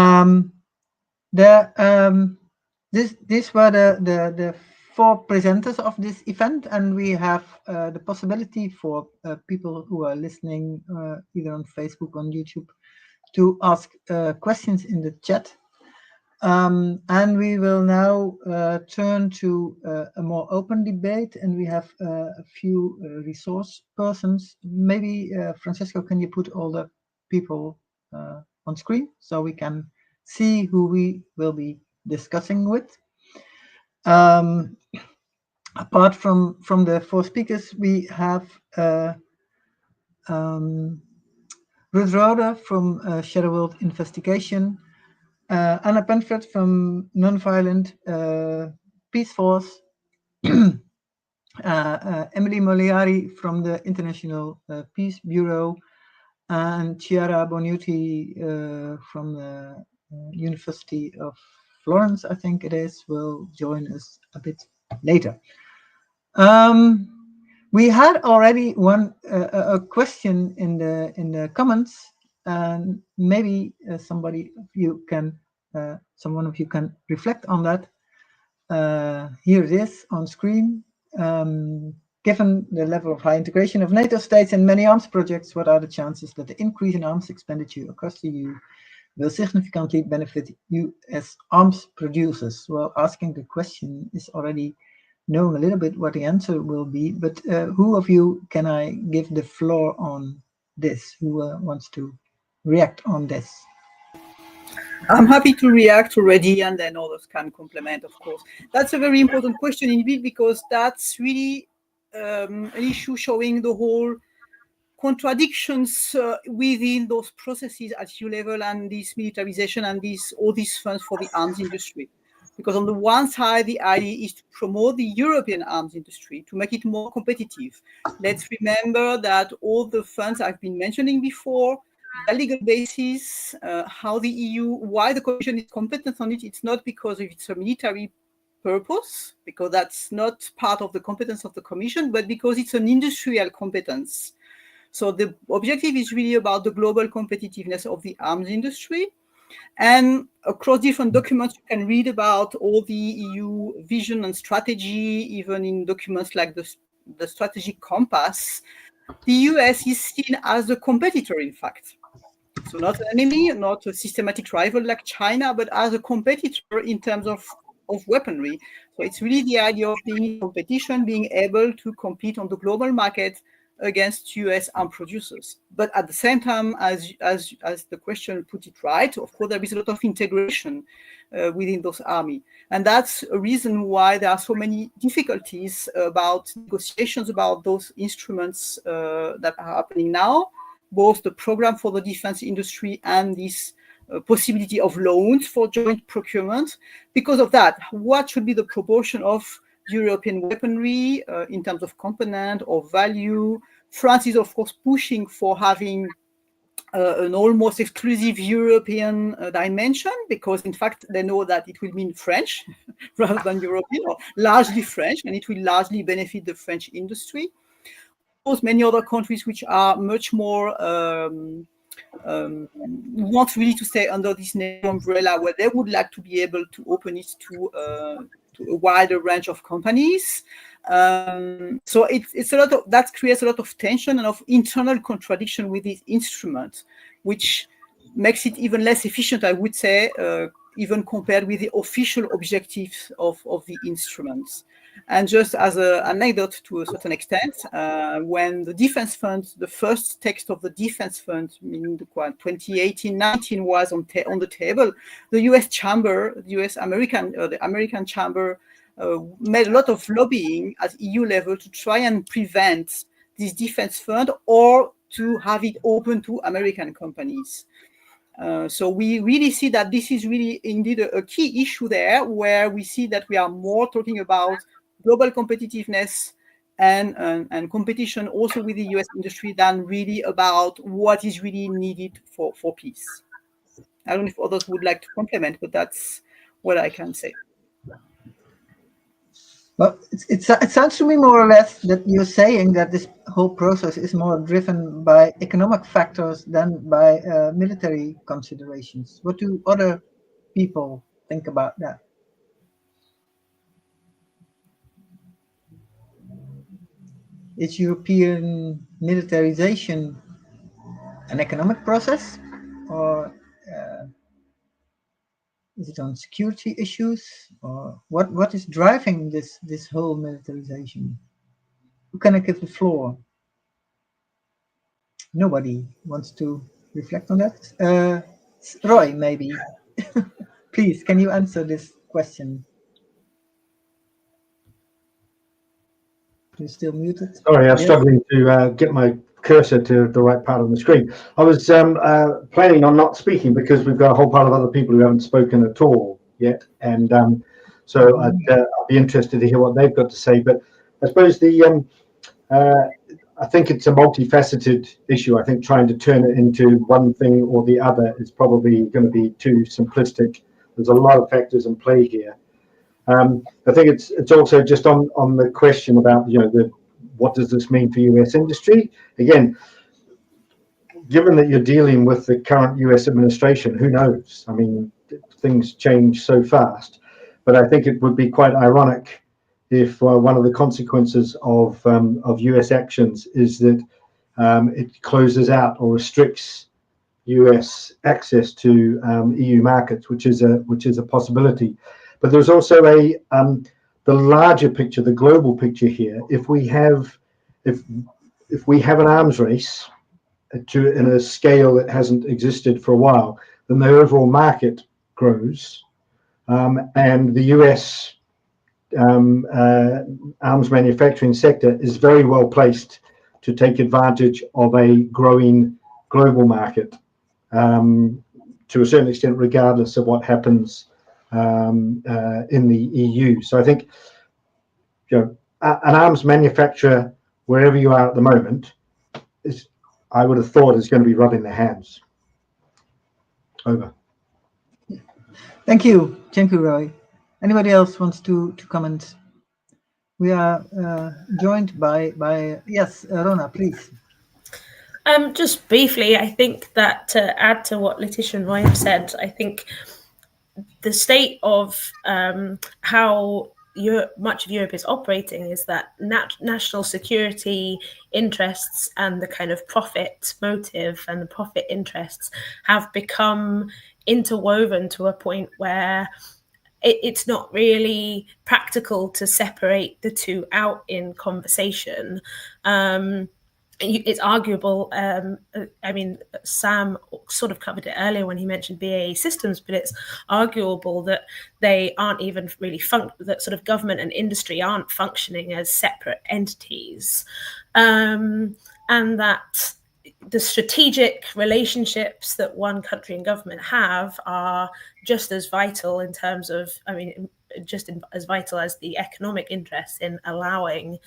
were the 4 presenters of this event, and we have the possibility for people who are listening either on Facebook or on YouTube to ask questions in the chat. And we will now turn to a more open debate, and we have a few resource persons. Maybe, Francesco, can you put all the people on screen so we can see who we will be discussing with? Apart from the 4 speakers, we have Ruth Roda from Shadow World Investigation, Anna Penford from Nonviolent Peace Force, Emily Moliari from the International Peace Bureau, and Chiara Bonuti from the University of Florence, I think it is, will join us a bit later. We had already a question in the comments, and maybe someone of you can reflect on that. Here it is on screen. Given the level of high integration of NATO states in many arms projects, what are the chances that the increase in arms expenditure across the EU will significantly benefit US arms producers? Well, asking the question is already knowing a little bit what the answer will be, but who of you can I give the floor on this? Who wants to react on this? I'm happy to react already, and then others can complement, of course. That's a very important question indeed, because that's really an issue showing the whole contradictions within those processes at EU level and this militarization and all these funds for the arms industry. Because on the one side, the idea is to promote the European arms industry, to make it more competitive. Let's remember that all the funds I've been mentioning before, the legal basis, how the EU, why the Commission is competent on it, it's not because it's a military purpose, because that's not part of the competence of the Commission, but because it's an industrial competence. So the objective is really about the global competitiveness of the arms industry. And across different documents, you can read about all the EU vision and strategy, even in documents like the strategic compass. The US is seen as a competitor, in fact. So not an enemy, not a systematic rival like China, but as a competitor in terms of weaponry. So it's really the idea of being in competition, being able to compete on the global market against US arm producers. But at the same time, as the question put it right, of course, there is a lot of integration within those armies. And that's a reason why there are so many difficulties about negotiations about those instruments that are happening now, both the program for the defense industry and this possibility of loans for joint procurement. Because of that, what should be the proportion of European weaponry in terms of component or value? France is, of course, pushing for having an almost exclusive European dimension, because, in fact, they know that it will mean French rather than European, or largely French, and it will largely benefit the French industry. Of course, many other countries which are much more want really to stay under this NATO umbrella, where they would like to be able to open it to a wider range of companies. So it's a lot of, that creates a lot of tension and of internal contradiction with this instrument, which makes it even less efficient, I would say, even compared with the official objectives of the instruments. And just as an anecdote to a certain extent, when the defense fund, the first text of the defense fund, meaning the 2018-19, was on the table, the U.S. chamber, the American chamber, made a lot of lobbying at EU level to try and prevent this defense fund or to have it open to American companies. So we really see that this is really indeed a key issue there, where we see that we are more talking about global competitiveness and competition also with the US industry than really about what is really needed for peace. I don't know if others would like to complement, but that's what I can say. Well, it sounds to me more or less that you're saying that this whole process is more driven by economic factors than by military considerations. What do other people think about that? Is European militarization an economic process, or is it on security issues, or what is driving this whole militarization? Who can I give the floor? Nobody wants to reflect on that. Roy, maybe. Please, can you answer this question? You're still muted. Sorry, I'm struggling to get my cursor to the right part of the screen. I was planning on not speaking because we've got a whole pile of other people who haven't spoken at all yet, and so I'd be interested to hear what they've got to say. But I suppose I think it's a multifaceted issue. I think trying to turn it into one thing or the other is probably going to be too simplistic there's a lot of factors in play here. I think it's also just on the question about, you know, what does this mean for US industry? Again, given that you're dealing with the current US administration, who knows? I mean, things change so fast. But I think it would be quite ironic if one of the consequences of US actions is that it closes out or restricts US access to EU markets, which is a possibility. But there's also the larger picture, the global picture here. If we have an arms race in a scale that hasn't existed for a while, then the overall market grows, and the US arms manufacturing sector is very well placed to take advantage of a growing global market, to a certain extent, regardless of what happens in the EU. So I think, you know, an arms manufacturer, wherever you are at the moment, I would have thought is going to be rubbing their hands. Over. Thank you, Roy. Anybody else wants to comment? We are joined by yes, Rona, please. Just briefly, I think that to add to what Laëtitia and Roy have said, I think the state of how much of Europe is operating is that national security interests and the kind of profit motive and the profit interests have become interwoven to a point where it's not really practical to separate the two out in conversation. It's arguable. I mean, Sam sort of covered it earlier when he mentioned BAE Systems, but it's arguable that they aren't even really that sort of government and industry aren't functioning as separate entities, and that the strategic relationships that one country and government have are just as vital in terms of, I mean, just as vital as the economic interests in allowing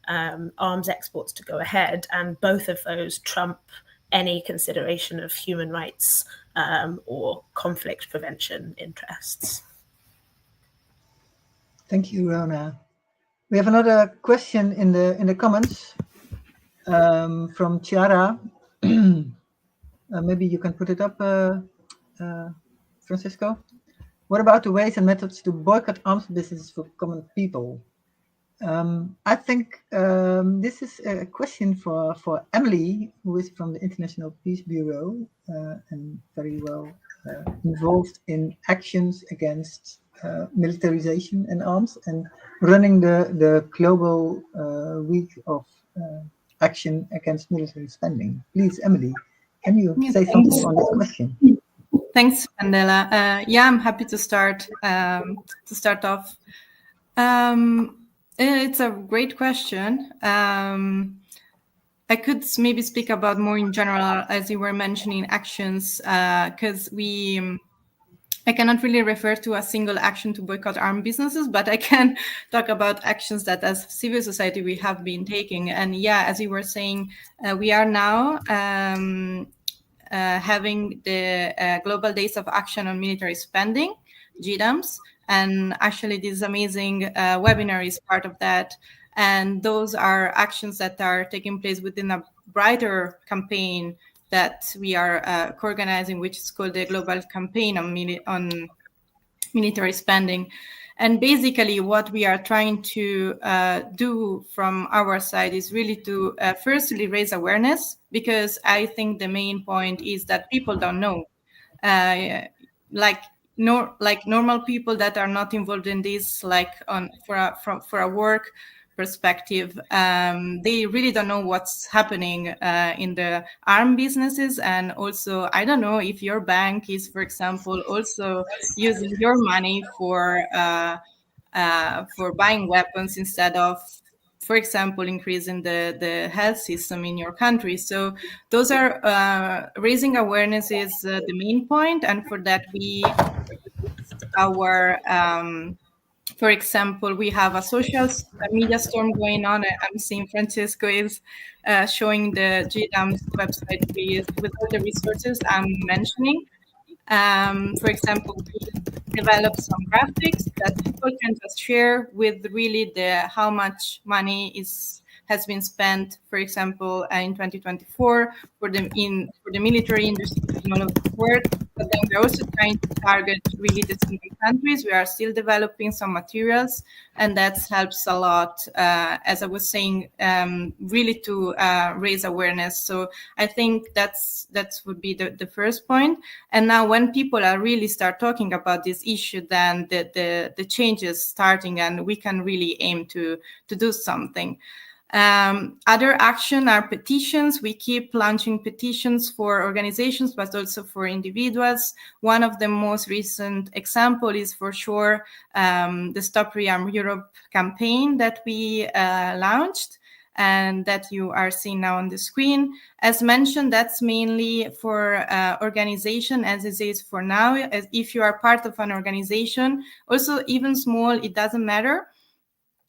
arms exports to go ahead, and both of those trump any consideration of human rights or conflict prevention interests. Thank you, Rona. We have another question in the comments from Chiara. Maybe you can put it up, Francisco. What about the ways and methods to boycott arms businesses for common people? I think this is a question for Emily, who is from the International Peace Bureau and very well involved in actions against militarization and arms, and running the global week of action against military spending. Please, Emily, can you say something on this question? Thanks, Mandela. Yeah, I'm happy to start off. It's a great question. I could maybe speak about more in general, as you were mentioning, actions, because I cannot really refer to a single action to boycott armed businesses, but I can talk about actions that as civil society we have been taking. And yeah, as you were saying, we are now having the Global Days of Action on Military Spending, GDAMS, and actually this amazing webinar is part of that. And those are actions that are taking place within a brighter campaign that we are co-organizing, which is called the Global Campaign on Military Spending. And basically what we are trying to do from our side is really to firstly raise awareness, because I think the main point is that people don't know. Like normal people that are not involved in this, for a work perspective, they really don't know what's happening in the armed businesses. And also, I don't know if your bank is, for example, also using your money for buying weapons instead of, for example, increasing the health system in your country. So those are raising awareness is the main point. And for that, for example, we have a social media storm going on. I'm seeing Francisco is showing the GDAMS website with all the resources I'm mentioning. For example, develop some graphics that people can just share with really how much money has been spent, for example, in 2024 for the military industry in all of the world. But then we're also trying to target really the single countries. We are still developing some materials, and that helps a lot, as I was saying, really to raise awareness. So I think that would be the first point. And now when people are really start talking about this issue, then the change is starting, and we can really aim to do something. Other action are petitions. We keep launching petitions for organizations, but also for individuals. One of the most recent example is for sure the Stop Rearm Europe campaign that we launched and that you are seeing now on the screen. As mentioned, that's mainly for organization, as it is for now. As if you are part of an organization, also even small, it doesn't matter.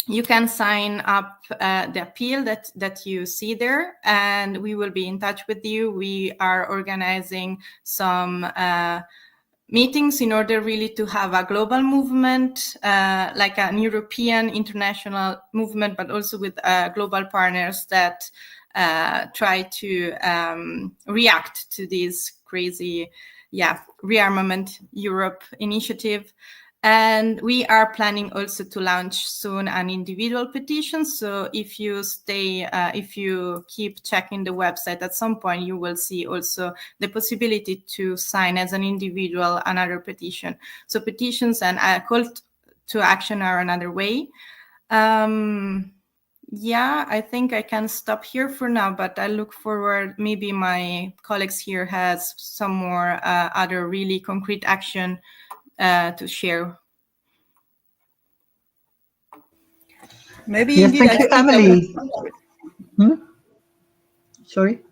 You can sign up the appeal that you see there, and we will be in touch with you. We are organizing some meetings in order really to have a global movement, like an European international movement, but also with global partners that try to react to this crazy, Rearmament Europe initiative. And we are planning also to launch soon an individual petition. So if you keep checking the website, at some point you will see also the possibility to sign as an individual another petition. So petitions and call to action are another way. I think I can stop here for now, but I look forward, maybe my colleagues here has some more other really concrete action to share. Maybe yes, indeed, thank you, Emily. Sorry,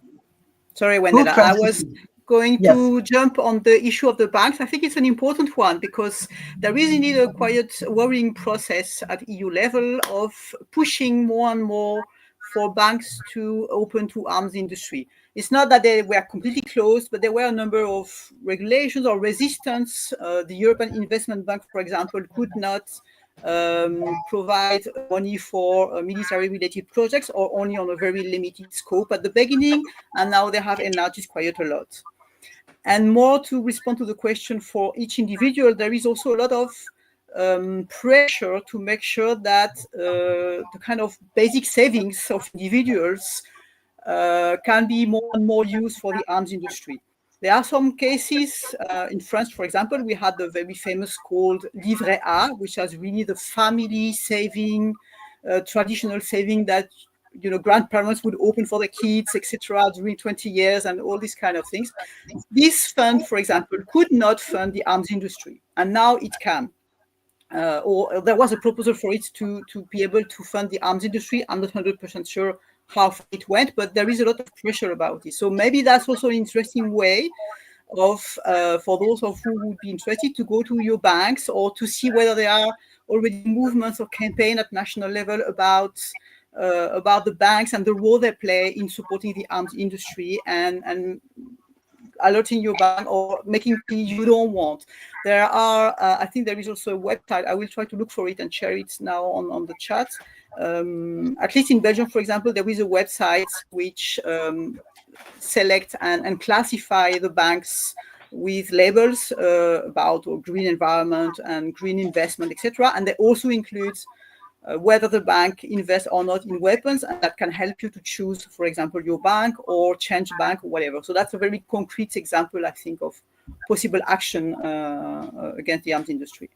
Wendela. I was going to jump on the issue of the banks. I think it's an important one because there is indeed a quite worrying process at EU level of pushing more and more for banks to open to arms industry. It's not that they were completely closed, but there were a number of regulations or resistance. The European Investment Bank, for example, could not provide money for military-related projects or only on a very limited scope at the beginning, and now they have enlarged quite a lot. And more to respond to the question for each individual, there is also a lot of pressure to make sure that the kind of basic savings of individuals can be more and more used for the arms industry. There are some cases in France, for example, we had the very famous called Livret A, which has really the family saving, traditional saving that grandparents would open for the kids, etc., during 20 years and all these kind of things. This fund, for example, could not fund the arms industry, and now it can. Or there was a proposal for it to be able to fund the arms industry. I'm not 100% sure how it went, but there is a lot of pressure about it. So maybe that's also an interesting way of, for those of who would be interested, to go to your banks or to see whether there are already movements or campaigns at national level about the banks and the role they play in supporting the arms industry and alerting your bank or making things you don't want. There are, I think there is also a website. I will try to look for it and share it now on the chat. At least in Belgium, for example, there is a website which select and classify the banks with labels about green environment and green investment, etc. And they also include whether the bank invests or not in weapons, and that can help you to choose, for example, your bank or change bank or whatever. So that's a very concrete example, I think, of possible action against the arms industry.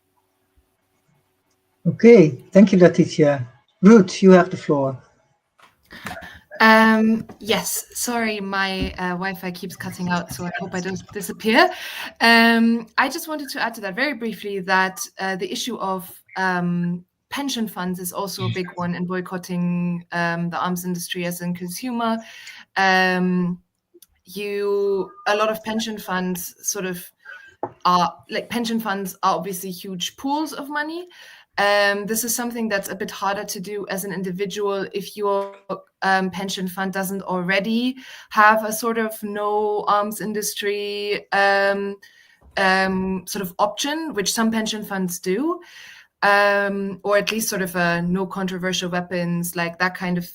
Okay, thank you, Laëtitia. Ruth, you have the floor. Yes, sorry, my Wi-Fi keeps cutting out, so I hope I don't disappear. I just wanted to add to that very briefly that the issue of pension funds is also a big one in boycotting the arms industry as a consumer. A lot of pension funds pension funds are obviously huge pools of money. This is something that's a bit harder to do as an individual if your pension fund doesn't already have a sort of no arms industry sort of option, which some pension funds do, or at least sort of a no controversial weapons, like that kind of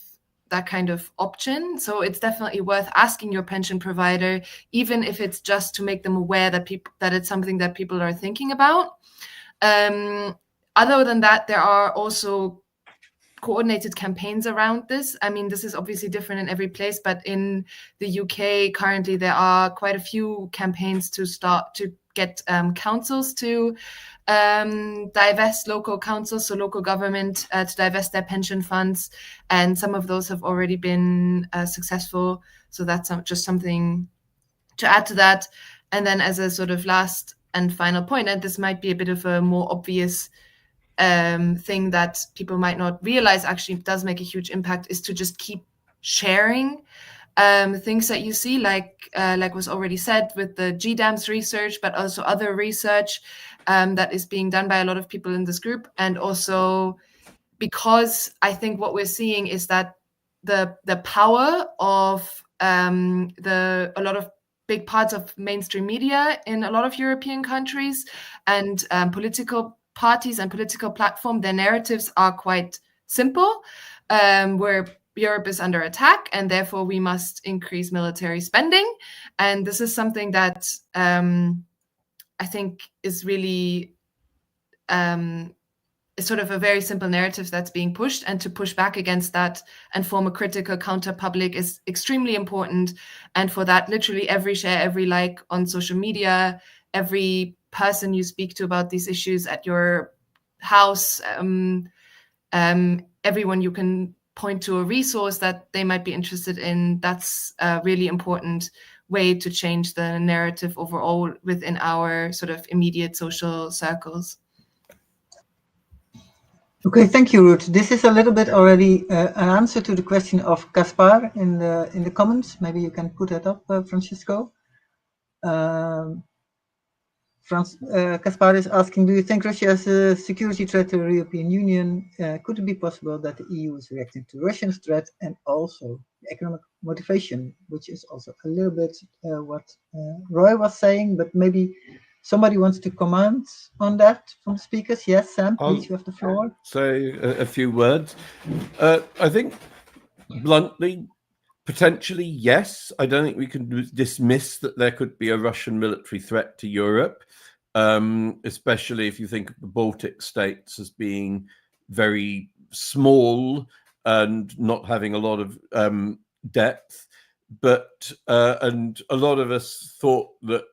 option. So it's definitely worth asking your pension provider, even if it's just to make them aware that it's something that people are thinking about. Other than that, there are also coordinated campaigns around this. I mean, this is obviously different in every place, but in the UK currently there are quite a few campaigns to start to get councils to divest, local councils, so local government, to divest their pension funds, and some of those have already been successful. So that's just something to add to that. And then as a sort of last and final point, and this might be a bit of a more obvious thing that people might not realize actually does make a huge impact, is to just keep sharing things that you see, like was already said with the GDAMS research, but also other research that is being done by a lot of people in this group. And also because I think what we're seeing is that the power of a lot of big parts of mainstream media in a lot of European countries and political parties and political platform, their narratives are quite simple, where Europe is under attack and therefore we must increase military spending. And this is something that I think is really is sort of a very simple narrative that's being pushed, and to push back against that and form a critical counter public is extremely important. And for that, literally every share, every like on social media, every person you speak to about these issues at your house, everyone you can point to a resource that they might be interested in, that's a really important way to change the narrative overall within our sort of immediate social circles. Okay, thank you, Ruth. This is a little bit already an answer to the question of Caspar in the comments. Maybe you can put that up, Francisco. Caspar is asking, do you think Russia is a security threat to the European Union? Could it be possible that the EU is reacting to Russian threat and also the economic motivation, which is also a little bit what Roy was saying, but maybe somebody wants to comment on that from the speakers? Yes, Sam, please, you have the floor. Say a few words. I think bluntly, potentially, yes. I don't think we can dismiss that there could be a Russian military threat to Europe, especially if you think of the Baltic states as being very small and not having a lot of depth. But and a lot of us thought that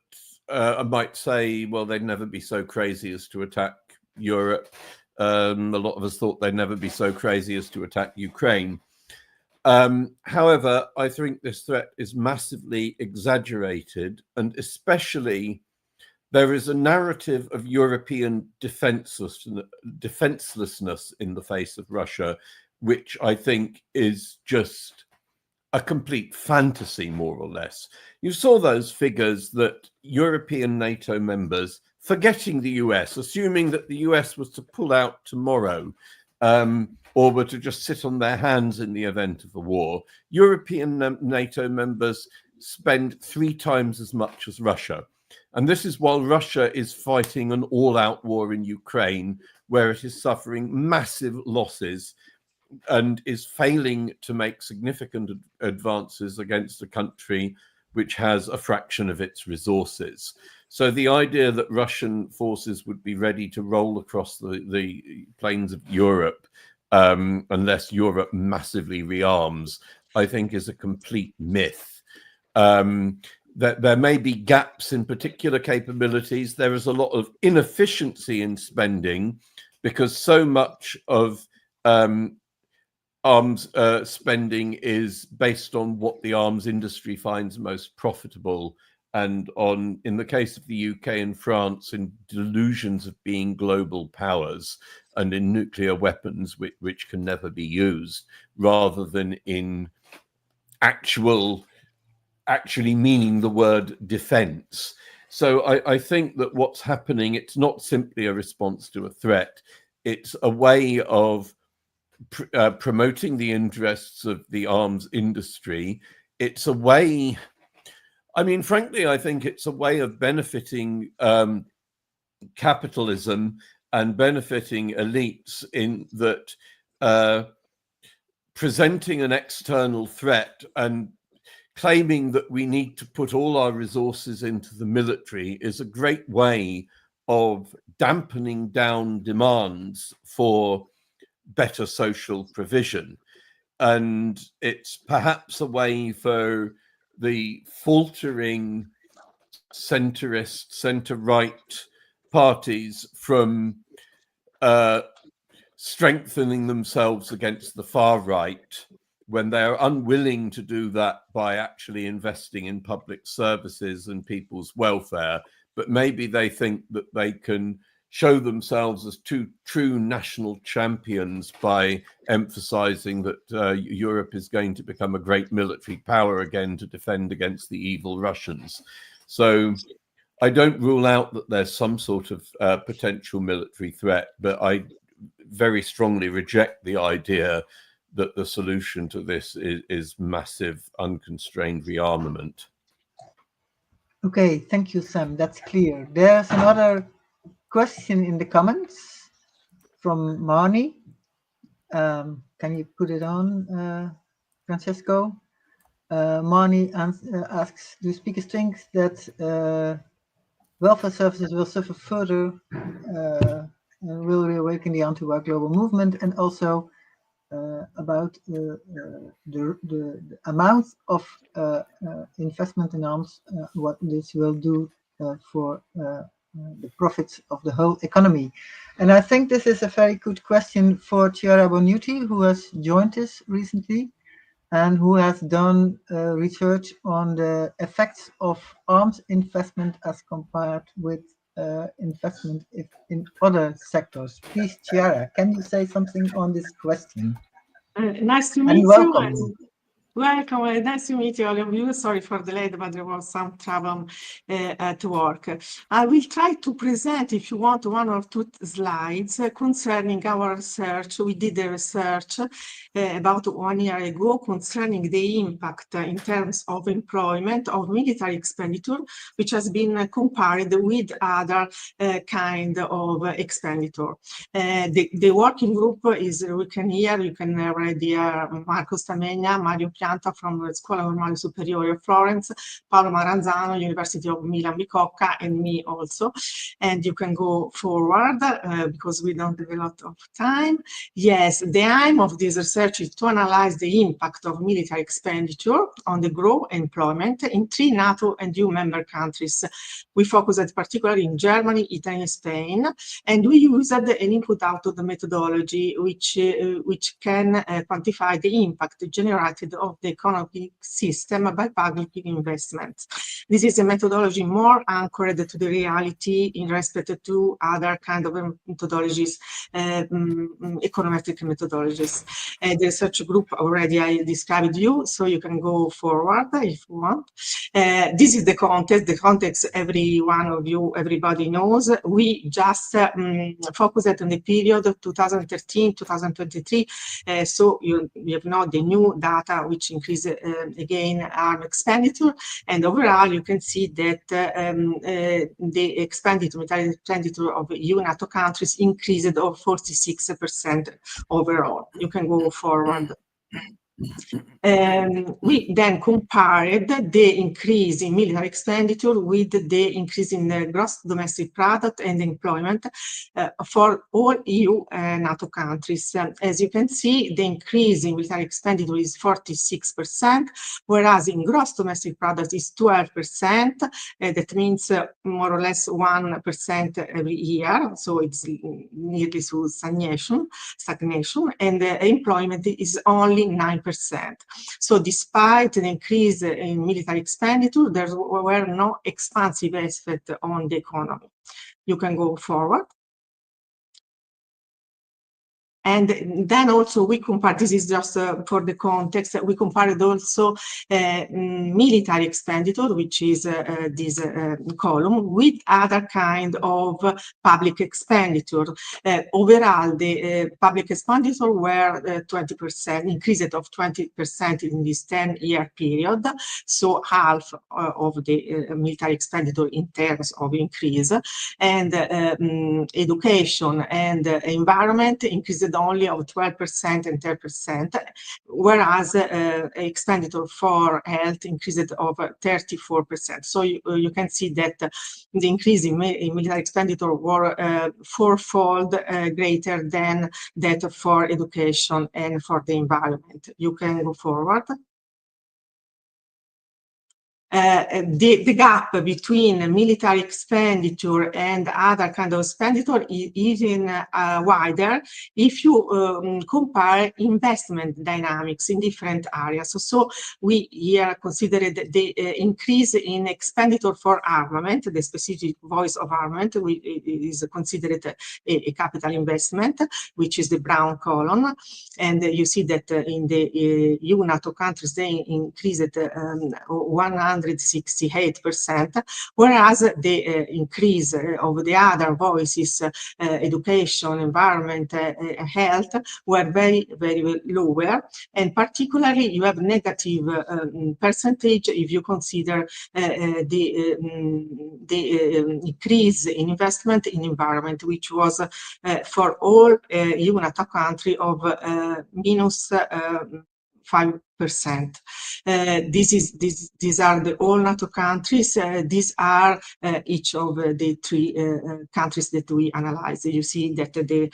I might say, well, they'd never be so crazy as to attack Europe. A lot of us thought they'd never be so crazy as to attack Ukraine. However, I think this threat is massively exaggerated, and especially there is a narrative of European defenselessness in the face of Russia, which I think is just a complete fantasy, more or less. You saw those figures that European NATO members, forgetting the US, assuming that the US was to pull out tomorrow, or were to just sit on their hands in the event of a war, European NATO members spend 3 times as much as Russia. And this is while Russia is fighting an all-out war in Ukraine, where it is suffering massive losses and is failing to make significant advances against a country which has a fraction of its resources. So the idea that Russian forces would be ready to roll across the plains of Europe unless Europe massively rearms, I think is a complete myth. That there may be gaps in particular capabilities. There is a lot of inefficiency in spending because so much of arms spending is based on what the arms industry finds most profitable, and on, in the case of the UK and France, in delusions of being global powers and in nuclear weapons which can never be used, rather than in actually meaning the word defense. So I think that what's happening, it's not simply a response to a threat, it's a way of promoting the interests of the arms industry. It's a way, I mean, frankly, I think it's a way of benefiting capitalism and benefiting elites in that presenting an external threat and claiming that we need to put all our resources into the military is a great way of dampening down demands for better social provision. And it's perhaps a way for the faltering centrist, centre-right parties from strengthening themselves against the far right when they're unwilling to do that by actually investing in public services and people's welfare. But maybe they think that they can show themselves as two true national champions by emphasizing that Europe is going to become a great military power again to defend against the evil Russians. So I don't rule out that there's some sort of potential military threat, but I very strongly reject the idea that the solution to this is massive, unconstrained rearmament. Okay, thank you, Sam. That's clear. There's another question in the comments from Marnie. Can you put it on, Francesco? Marnie asks, do speakers think that welfare services will suffer further and will reawaken the anti-war global movement, and also about the amount of investment in arms, what this will do for the profits of the whole economy. And I think this is a very good question for Chiara Bonuti, who has joined us recently and who has done research on the effects of arms investment as compared with investment in other sectors. Please, Chiara, can you say something on this question? Nice to meet you. Welcome, nice to meet you, all of you. Sorry for the delay, but there was some trouble at work. I will try to present, if you want, one or two slides concerning our research. We did a research about 1 year ago concerning the impact in terms of employment of military expenditure, which has been compared with other kind of expenditure. The working group is, you can read here, Marco Stamegna, Mario from the Scuola Normale Superiore of Florence, Paolo Maranzano, University of Milan Bicocca, and me also. And you can go forward because we don't have a lot of time. Yes, the aim of this research is to analyze the impact of military expenditure on the growth and employment in 3 NATO and EU member countries. We focused particularly in Germany, Italy, and Spain, and we used an input-output methodology which can quantify the impact generated of the economic system by public investments. This is a methodology more anchored to the reality in respect to other kind of methodologies, econometric methodologies. The research group already I described you, so you can go forward if you want. This is the context. The context every one of you, everybody knows. We just focused on the period of 2013-2023. So you have now the new data which increase again arm expenditure, and overall you can see that the military expenditure of EU NATO countries increased of 46% overall. You can go forward. We then compared the increase in military expenditure with the increase in the gross domestic product and employment for all EU NATO countries. As you can see, the increase in military expenditure is 46%, whereas in gross domestic product is 12%. That means more or less 1% every year, so it's nearly to stagnation, and employment is only 9%. So despite an increase in military expenditure, there were no expansive effects on the economy. You can go forward. And then also we compare, this is just for the context, we compared also military expenditure, which is this column, with other kind of public expenditure. Overall, the public expenditure were 20%, increased of 20% in this 10-year period, so half of the military expenditure in terms of increase, and education and environment increased only of 12% and 10%, whereas expenditure for health increased over 34%. So you can see that the increase in military expenditure were fourfold greater than that for education and for the environment. You can go forward. The gap between military expenditure and other kind of expenditure is even wider if you compare investment dynamics in different areas. So we here considered the increase in expenditure for armament, the specific voice of armament is considered a capital investment, which is the brown column. And you see that in the EU NATO countries, they increased 168%, whereas the increase of the other voices, education, environment, health, were very, very lower. And particularly, you have negative percentage if you consider the increase in investment in environment, which was for all EU NATO country of minus 5%. These are the all NATO countries. These are each of the three countries that we analyze. You see that the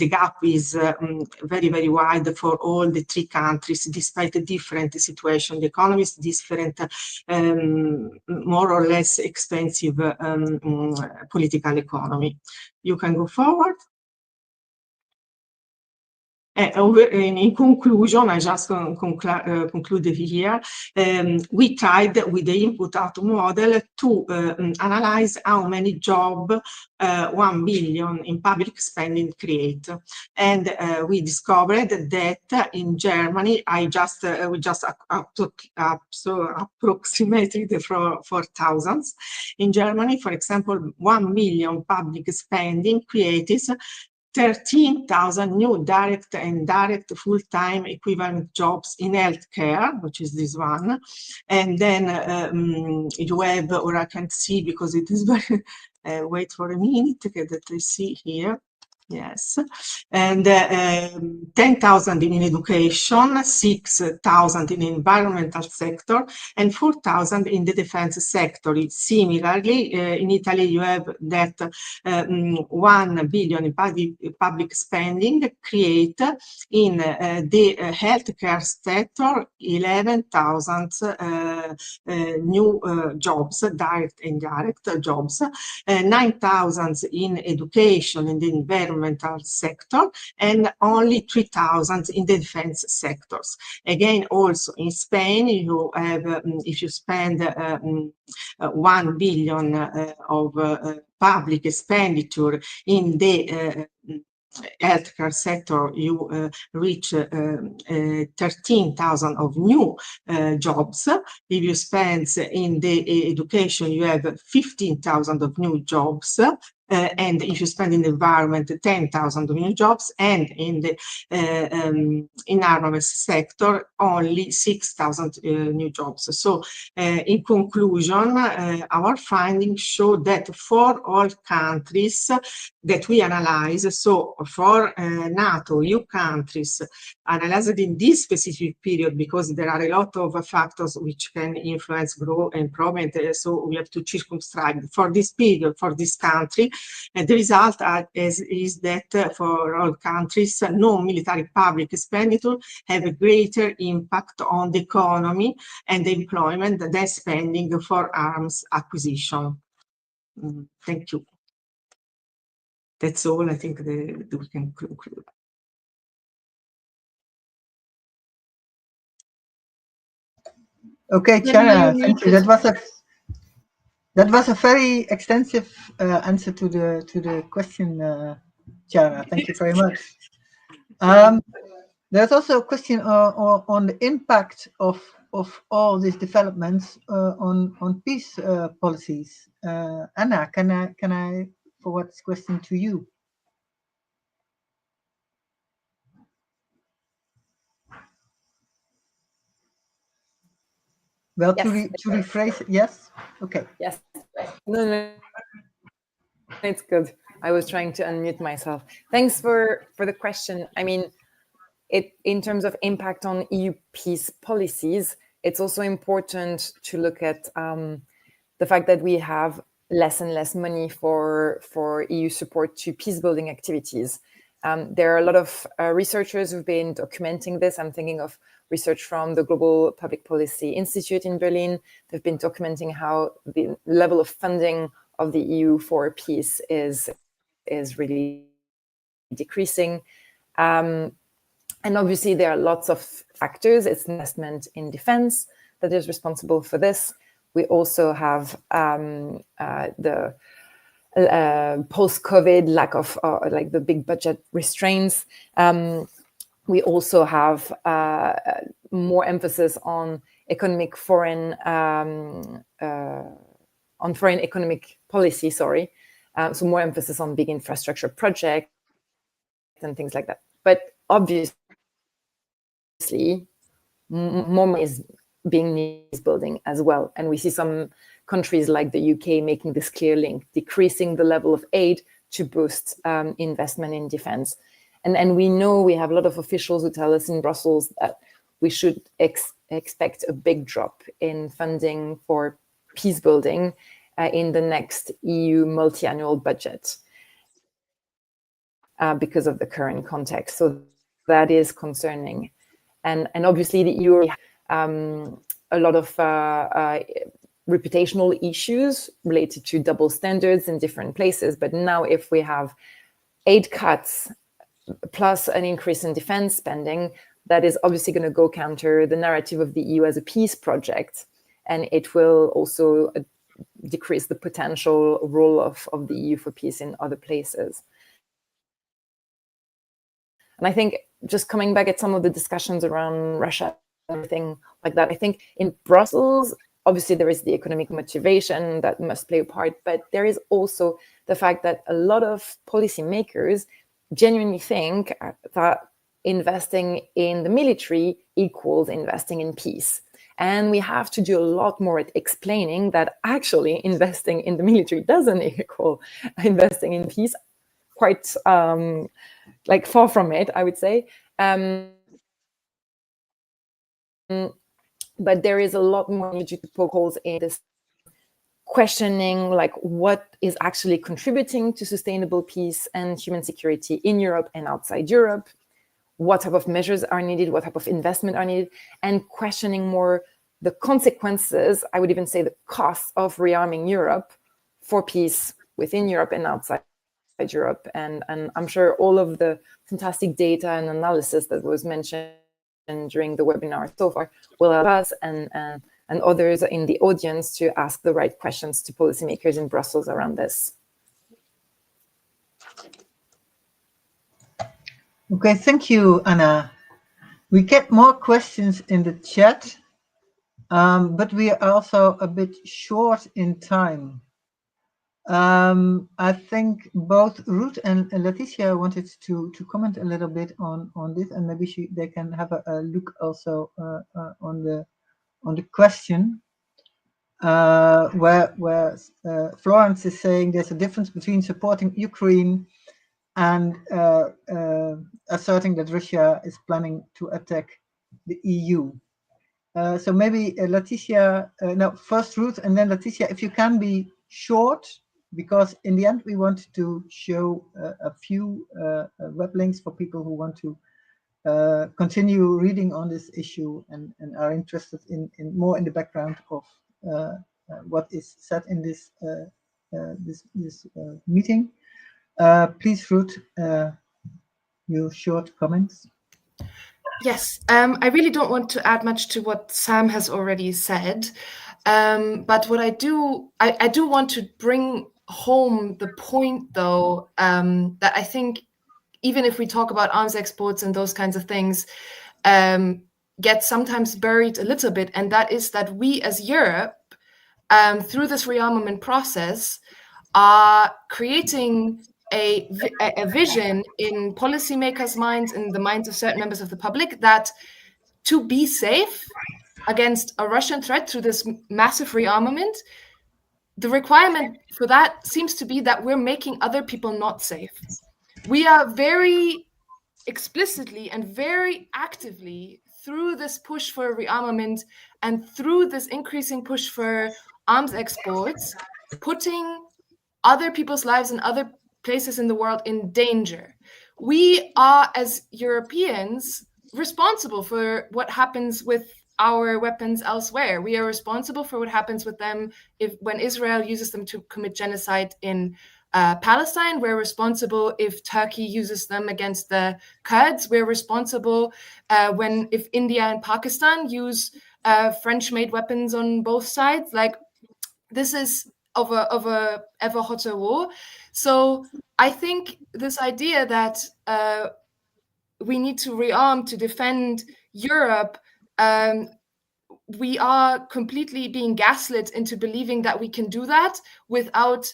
gap is very, very wide for all the three countries, despite the different situation. The economy is different, more or less expensive political economy. You can go forward. In conclusion, I just concluded here, we tried with the input-output model to analyze how many jobs 1 billion in public spending create. And we discovered that in Germany, we just approximated for thousands. In Germany, for example, 1 million public spending creates 13,000 new direct and indirect full-time equivalent jobs in healthcare, which is this one. And then you have, or I can see because it is very, wait for a minute that I see here. Yes, and 10,000 in education, 6,000 in environmental sector, and 4,000 in the defense sector. Similarly, in Italy, you have that 1 billion in public spending create in the healthcare sector 11,000 new jobs, direct and indirect jobs, 9,000 in education in the environmental sector, and only 3,000 in the defense sectors. Again, also in Spain, you have, if you spend 1 billion of public expenditure in the healthcare sector, you reach 13,000 of new jobs. If you spend in the education, you have 15,000 of new jobs. And if you spend in the environment, 10,000 new jobs, and in the armament sector, only 6,000 new jobs. So, in conclusion, our findings show that for all countries that we analyze, so for NATO, EU countries, analyzed in this specific period, because there are a lot of factors which can influence growth and improvement, so we have to circumscribe for this period, for this country. And the result is that for all countries, non-military public expenditure have a greater impact on the economy and the employment than spending for arms acquisition. Thank you. That's all I think that we can conclude. Okay, Chiara, thank you. That was a very extensive answer to the question, Chiara. Thank you very much. There's also a question on the impact of all these developments on peace policies. Anna, can I forward this question to you? Well, yes. to rephrase it, yes? Okay. Yes. No, it's good. I was trying to unmute myself. Thanks for the question. I mean, in terms of impact on EU peace policies, it's also important to look at the fact that we have less and less money for EU support to peace building activities. There are a lot of researchers who've been documenting this. I'm thinking of research from the Global Public Policy Institute in Berlin. They've been documenting how the level of funding of the EU for peace is really decreasing. And obviously there are lots of factors. It's investment in defense that is responsible for this. We also have the post-COVID lack of like the big budget restraints. We also have more emphasis on foreign economic policy, so more emphasis on big infrastructure projects and things like that. But obviously, more money is being needs building as well. And we see some countries like the UK making this clear link, decreasing the level of aid to boost investment in defense. And we know we have a lot of officials who tell us in Brussels that we should expect a big drop in funding for peace building in the next EU multi-annual budget because of the current context. So that is concerning. And obviously the EU a lot of reputational issues related to double standards in different places. But now if we have aid cuts plus an increase in defense spending, that is obviously going to go counter the narrative of the EU as a peace project. And it will also decrease the potential role of the EU for peace in other places. And I think just coming back at some of the discussions around Russia and everything like that, I think in Brussels, obviously there is the economic motivation that must play a part, but there is also the fact that a lot of policymakers genuinely think that investing in the military equals investing in peace. And we have to do a lot more at explaining that actually investing in the military doesn't equal investing in peace. Quite like far from it, I would say. But there is a lot more need to poke holes in this questioning, like what is actually contributing to sustainable peace and human security in Europe and outside Europe, what type of measures are needed, what type of investment are needed, and questioning more the consequences, I would even say the costs of rearming Europe for peace within Europe and outside Europe. And I'm sure all of the fantastic data and analysis that was mentioned during the webinar so far will help us and others in the audience to ask the right questions to policymakers in Brussels around this. Okay, thank you, Anna. We get more questions in the chat, but we are also a bit short in time. I think both Ruth and Laëtitia wanted to comment a little bit on this, and maybe they can have a look also on the question where Florence is saying there's a difference between supporting Ukraine and asserting that Russia is planning to attack the EU. So maybe Laëtitia, no, first Ruth and then Laëtitia, if you can be short, because in the end we want to show a few web links for people who want to continue reading on this issue and are interested in more in the background of what is said in this this meeting. Please, Ruth, your short comments. Yes, I really don't want to add much to what Sam has already said, but what I do want to bring home the point, though, that I think even if we talk about arms exports and those kinds of things, get sometimes buried a little bit. And that is that we as Europe, through this rearmament process, are creating a vision in policymakers' minds, in the minds of certain members of the public, that to be safe against a Russian threat through this massive rearmament, the requirement for that seems to be that we're making other people not safe. We are very explicitly and very actively, through this push for rearmament and through this increasing push for arms exports, putting other people's lives in other places in the world in danger. We are, as Europeans, responsible for what happens with our weapons elsewhere. We are responsible for what happens with them when Israel uses them to commit genocide in Palestine. We're responsible if Turkey uses them against the Kurds. We're responsible if India and Pakistan use French-made weapons on both sides. Like, this is of a ever hotter war. So I think this idea that we need to rearm to defend Europe, we are completely being gaslit into believing that we can do that without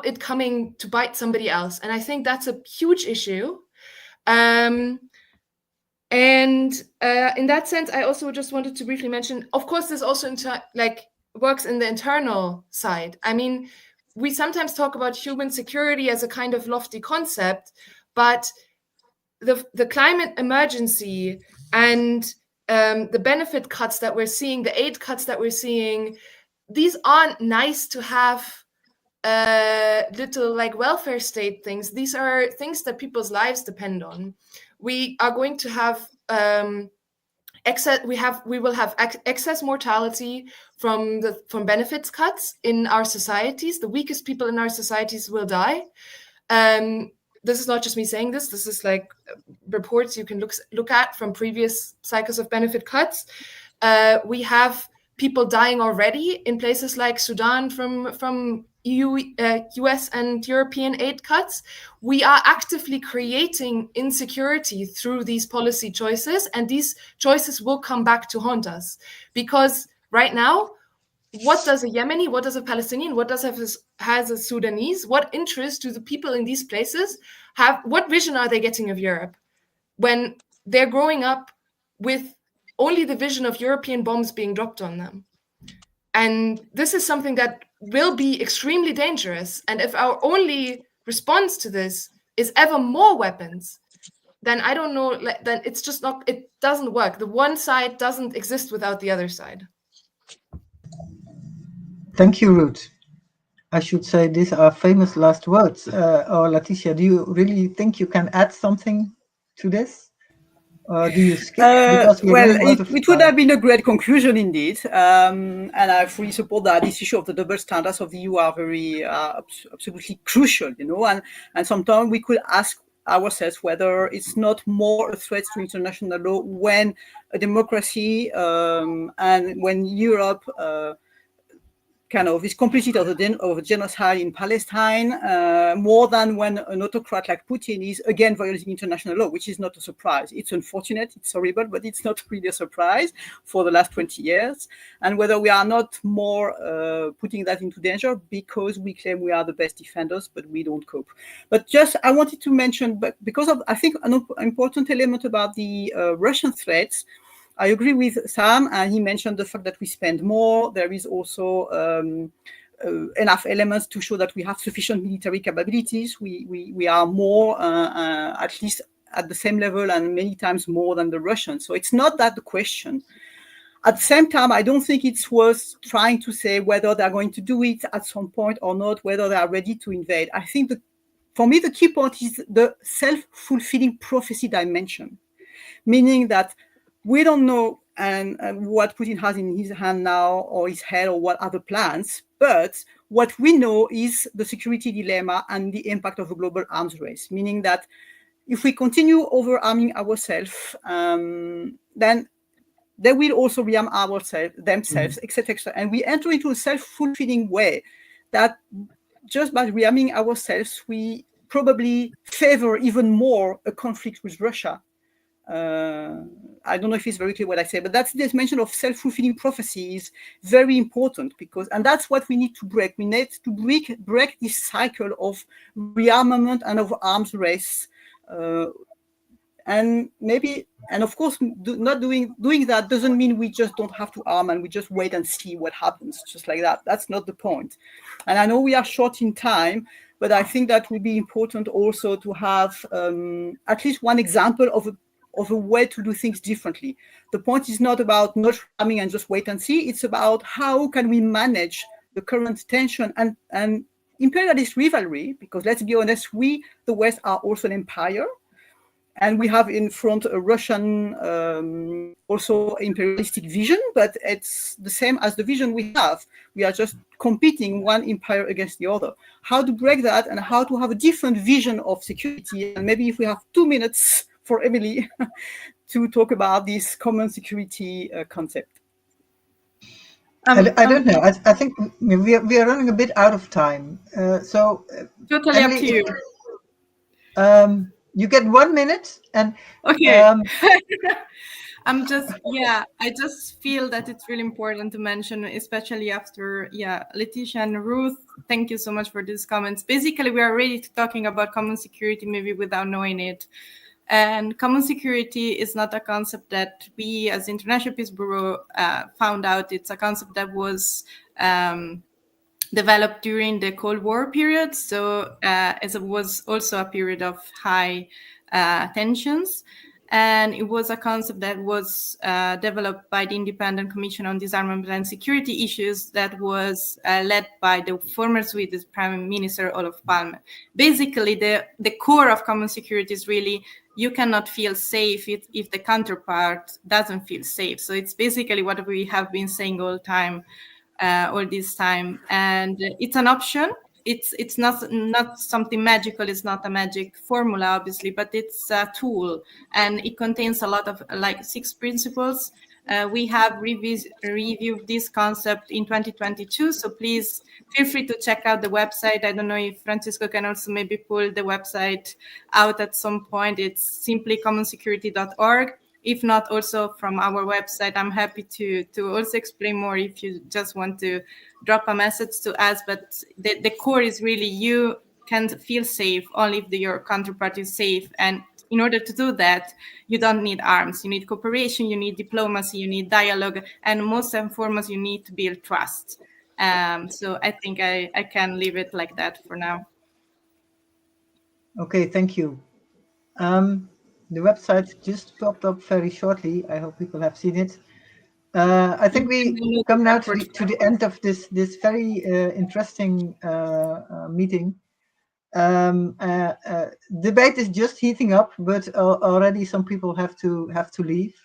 it coming to bite somebody else. And I think that's a huge issue. And in that sense, I also just wanted to briefly mention, of course, this also works in the internal side. I mean, we sometimes talk about human security as a kind of lofty concept, but the climate emergency and the benefit cuts that we're seeing, the aid cuts that we're seeing, these aren't nice to have little welfare state things. These are things that people's lives depend on. We are going to have we will have excess mortality from benefits cuts in our societies. The weakest people in our societies will die. This is not just me saying this. This is reports you can look at from previous cycles of benefit cuts. We have people dying already in places like Sudan from US and European aid cuts. We are actively creating insecurity through these policy choices, and these choices will come back to haunt us. Because right now, what does a Yemeni, what does a Palestinian, what has a Sudanese, what interest do the people in these places have? What vision are they getting of Europe when they're growing up with only the vision of European bombs being dropped on them? And this is something that will be extremely dangerous. And if our only response to this is ever more weapons, then I don't know, then it's just not, it doesn't work. The one side doesn't exist without the other side. Thank you, Ruth. I should say these are famous last words. Or Laëtitia, do you really think you can add something to this? Or do you skip? It would have been a great conclusion indeed. And I fully support that this issue of the double standards of the EU are very absolutely crucial, and sometimes we could ask ourselves whether it's not more a threat to international law when a democracy and when Europe is complicit of genocide in Palestine, more than when an autocrat like Putin is again violating international law, which is not a surprise. It's unfortunate, it's horrible, but it's not really a surprise for the last 20 years. And whether we are not more putting that into danger because we claim we are the best defenders, but we don't cope. But just, I wanted to mention, but because of, I think, an important element about the Russian threats, I agree with Sam, and he mentioned the fact that we spend more. There is also enough elements to show that we have sufficient military capabilities. We are more, at least at the same level, and many times more than the Russians. So it's not that the question. At the same time, I don't think it's worth trying to say whether they're going to do it at some point or not, whether they are ready to invade. I think for me, the key point is the self-fulfilling prophecy dimension, meaning that we don't know and what Putin has in his hand now or his head or what other plans, but what we know is the security dilemma and the impact of the global arms race, meaning that if we continue over-arming ourselves, then they will also rearm themselves, etc., etc. And we enter into a self-fulfilling way that just by rearming ourselves, we probably favor even more a conflict with Russia. I don't know if it's very clear what I say, but that's this mention of self-fulfilling prophecy is very important, because, and that's what we need to break. We need to break this cycle of rearmament and of arms race. And maybe, and of course, not doing that doesn't mean we just don't have to arm and we just wait and see what happens, just like that. That's not the point. And I know we are short in time, but I think that would be important also to have at least one example of a way to do things differently. The point is not about not arming and just wait and see. It's about how can we manage the current tension and imperialist rivalry, because let's be honest, we, the West, are also an empire. And we have in front a Russian, also imperialistic vision, but it's the same as the vision we have. We are just competing one empire against the other. How to break that and how to have a different vision of security. And maybe if we have 2 minutes for Emily to talk about this common security concept. I don't know. I think we are running a bit out of time. So totally Emily, up to you. You get 1 minute, and okay. I just feel that it's really important to mention, especially after Laëtitia and Ruth, thank you so much for these comments. Basically, we are already talking about common security maybe without knowing it. And common security is not a concept that we as International Peace Bureau found out. It's a concept that was developed during the Cold War period. So as it was also a period of high tensions. And it was a concept that was developed by the Independent Commission on Disarmament and Security Issues that was led by the former Swedish Prime Minister Olof Palme. Basically, the core of common security is really you cannot feel safe if the counterpart doesn't feel safe. So it's basically what we have been saying all this time. And it's an option. It's not something magical. It's not a magic formula, obviously, but it's a tool, and it contains a lot of 6 principles. We have reviewed this concept in 2022, so please feel free to check out the website. I don't know if Francisco can also maybe pull the website out at some point. It's simply commonsecurity.org. If not, also from our website, I'm happy to also explain more if you just want to drop a message to us. But the core is really you can feel safe only if your counterpart is safe. And in order to do that, you don't need arms. You need cooperation, you need diplomacy, you need dialogue, and most and foremost, you need to build trust. So I think I can leave it like that for now. Okay, thank you. The website just popped up very shortly. I hope people have seen it. I think we come now to the end of this very interesting meeting. Debate is just heating up, but already some people have to leave.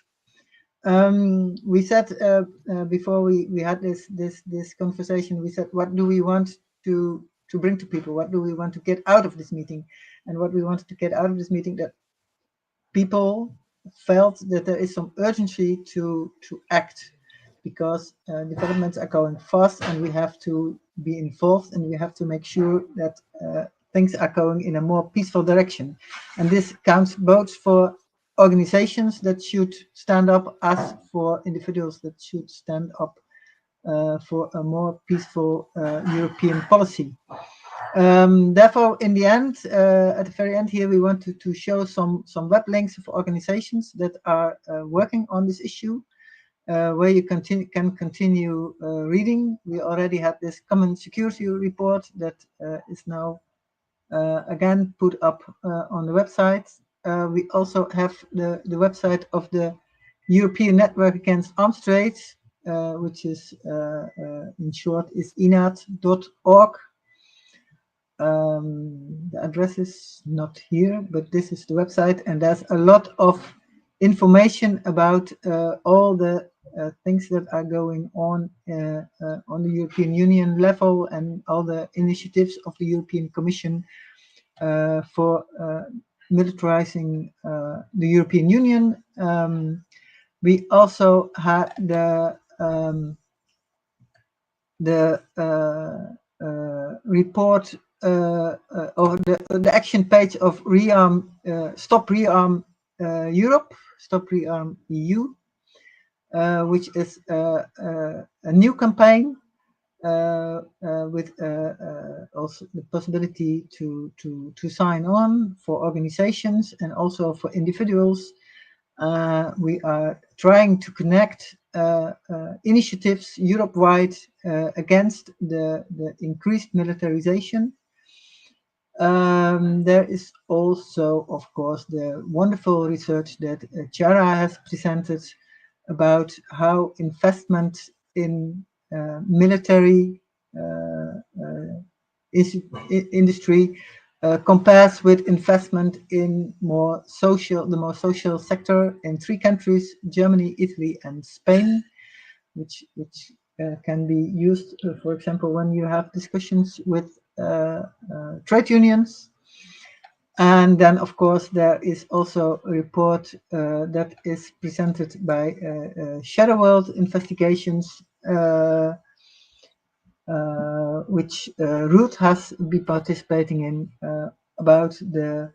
We said before we had this conversation, we said, what do we want to bring to people? What do we want to get out of this meeting? And what we wanted to get out of this meeting, that people felt that there is some urgency to act, because developments are going fast and we have to be involved, and we have to make sure that things are going in a more peaceful direction. And this counts both for organizations that should stand up as for individuals that should stand up for a more peaceful European policy. Therefore, in the end, at the very end here, we want to show some web links of organizations that are working on this issue, where you can continue reading. We already had this common security report that is now again put up on the website. We also have the website of the European Network Against Arms Trade, which is in short is ENAAT.org. The address is not here, but this is the website, and there's a lot of information about all the things that are going on the European Union level, and all the initiatives of the European Commission for militarizing the European Union. We also had report or the action page of Rearm, Stop Rearm Europe, Stop Rearm EU, which is a new campaign with also the possibility to sign on for organizations and also for individuals. We are trying to connect initiatives Europe-wide against the increased militarization. There is also, of course, the wonderful research that Chiara has presented about how investment in military industry compares with investment in the more social sector in 3 countries: Germany, Italy, and Spain, which can be used, for example, when you have discussions with trade unions. And then, of course, there is also a report that is presented by Saferworld investigations, which Ruth has been participating in, about the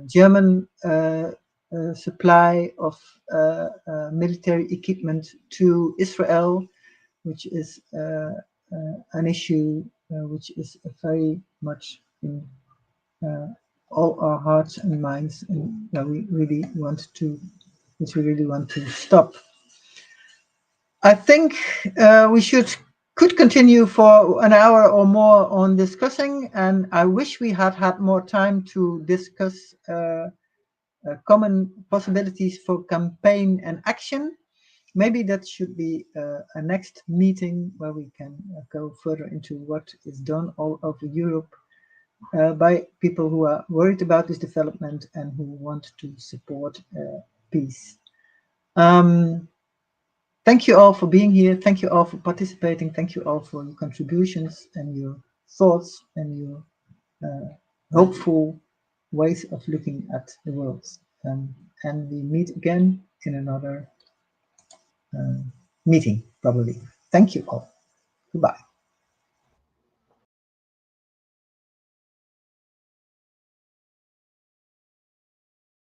German supply of military equipment to Israel, which is an issue which is very much in all our hearts and minds, and that we really want to stop. I think we could continue for an hour or more on discussing, and I wish we had had more time to discuss common possibilities for campaign and action. Maybe that should be a next meeting where we can go further into what is done all over Europe by people who are worried about this development and who want to support peace. Thank you all for being here. Thank you all for participating. Thank you all for your contributions and your thoughts and your hopeful ways of looking at the world. And we meet again in another meeting, probably. Thank you all. Goodbye.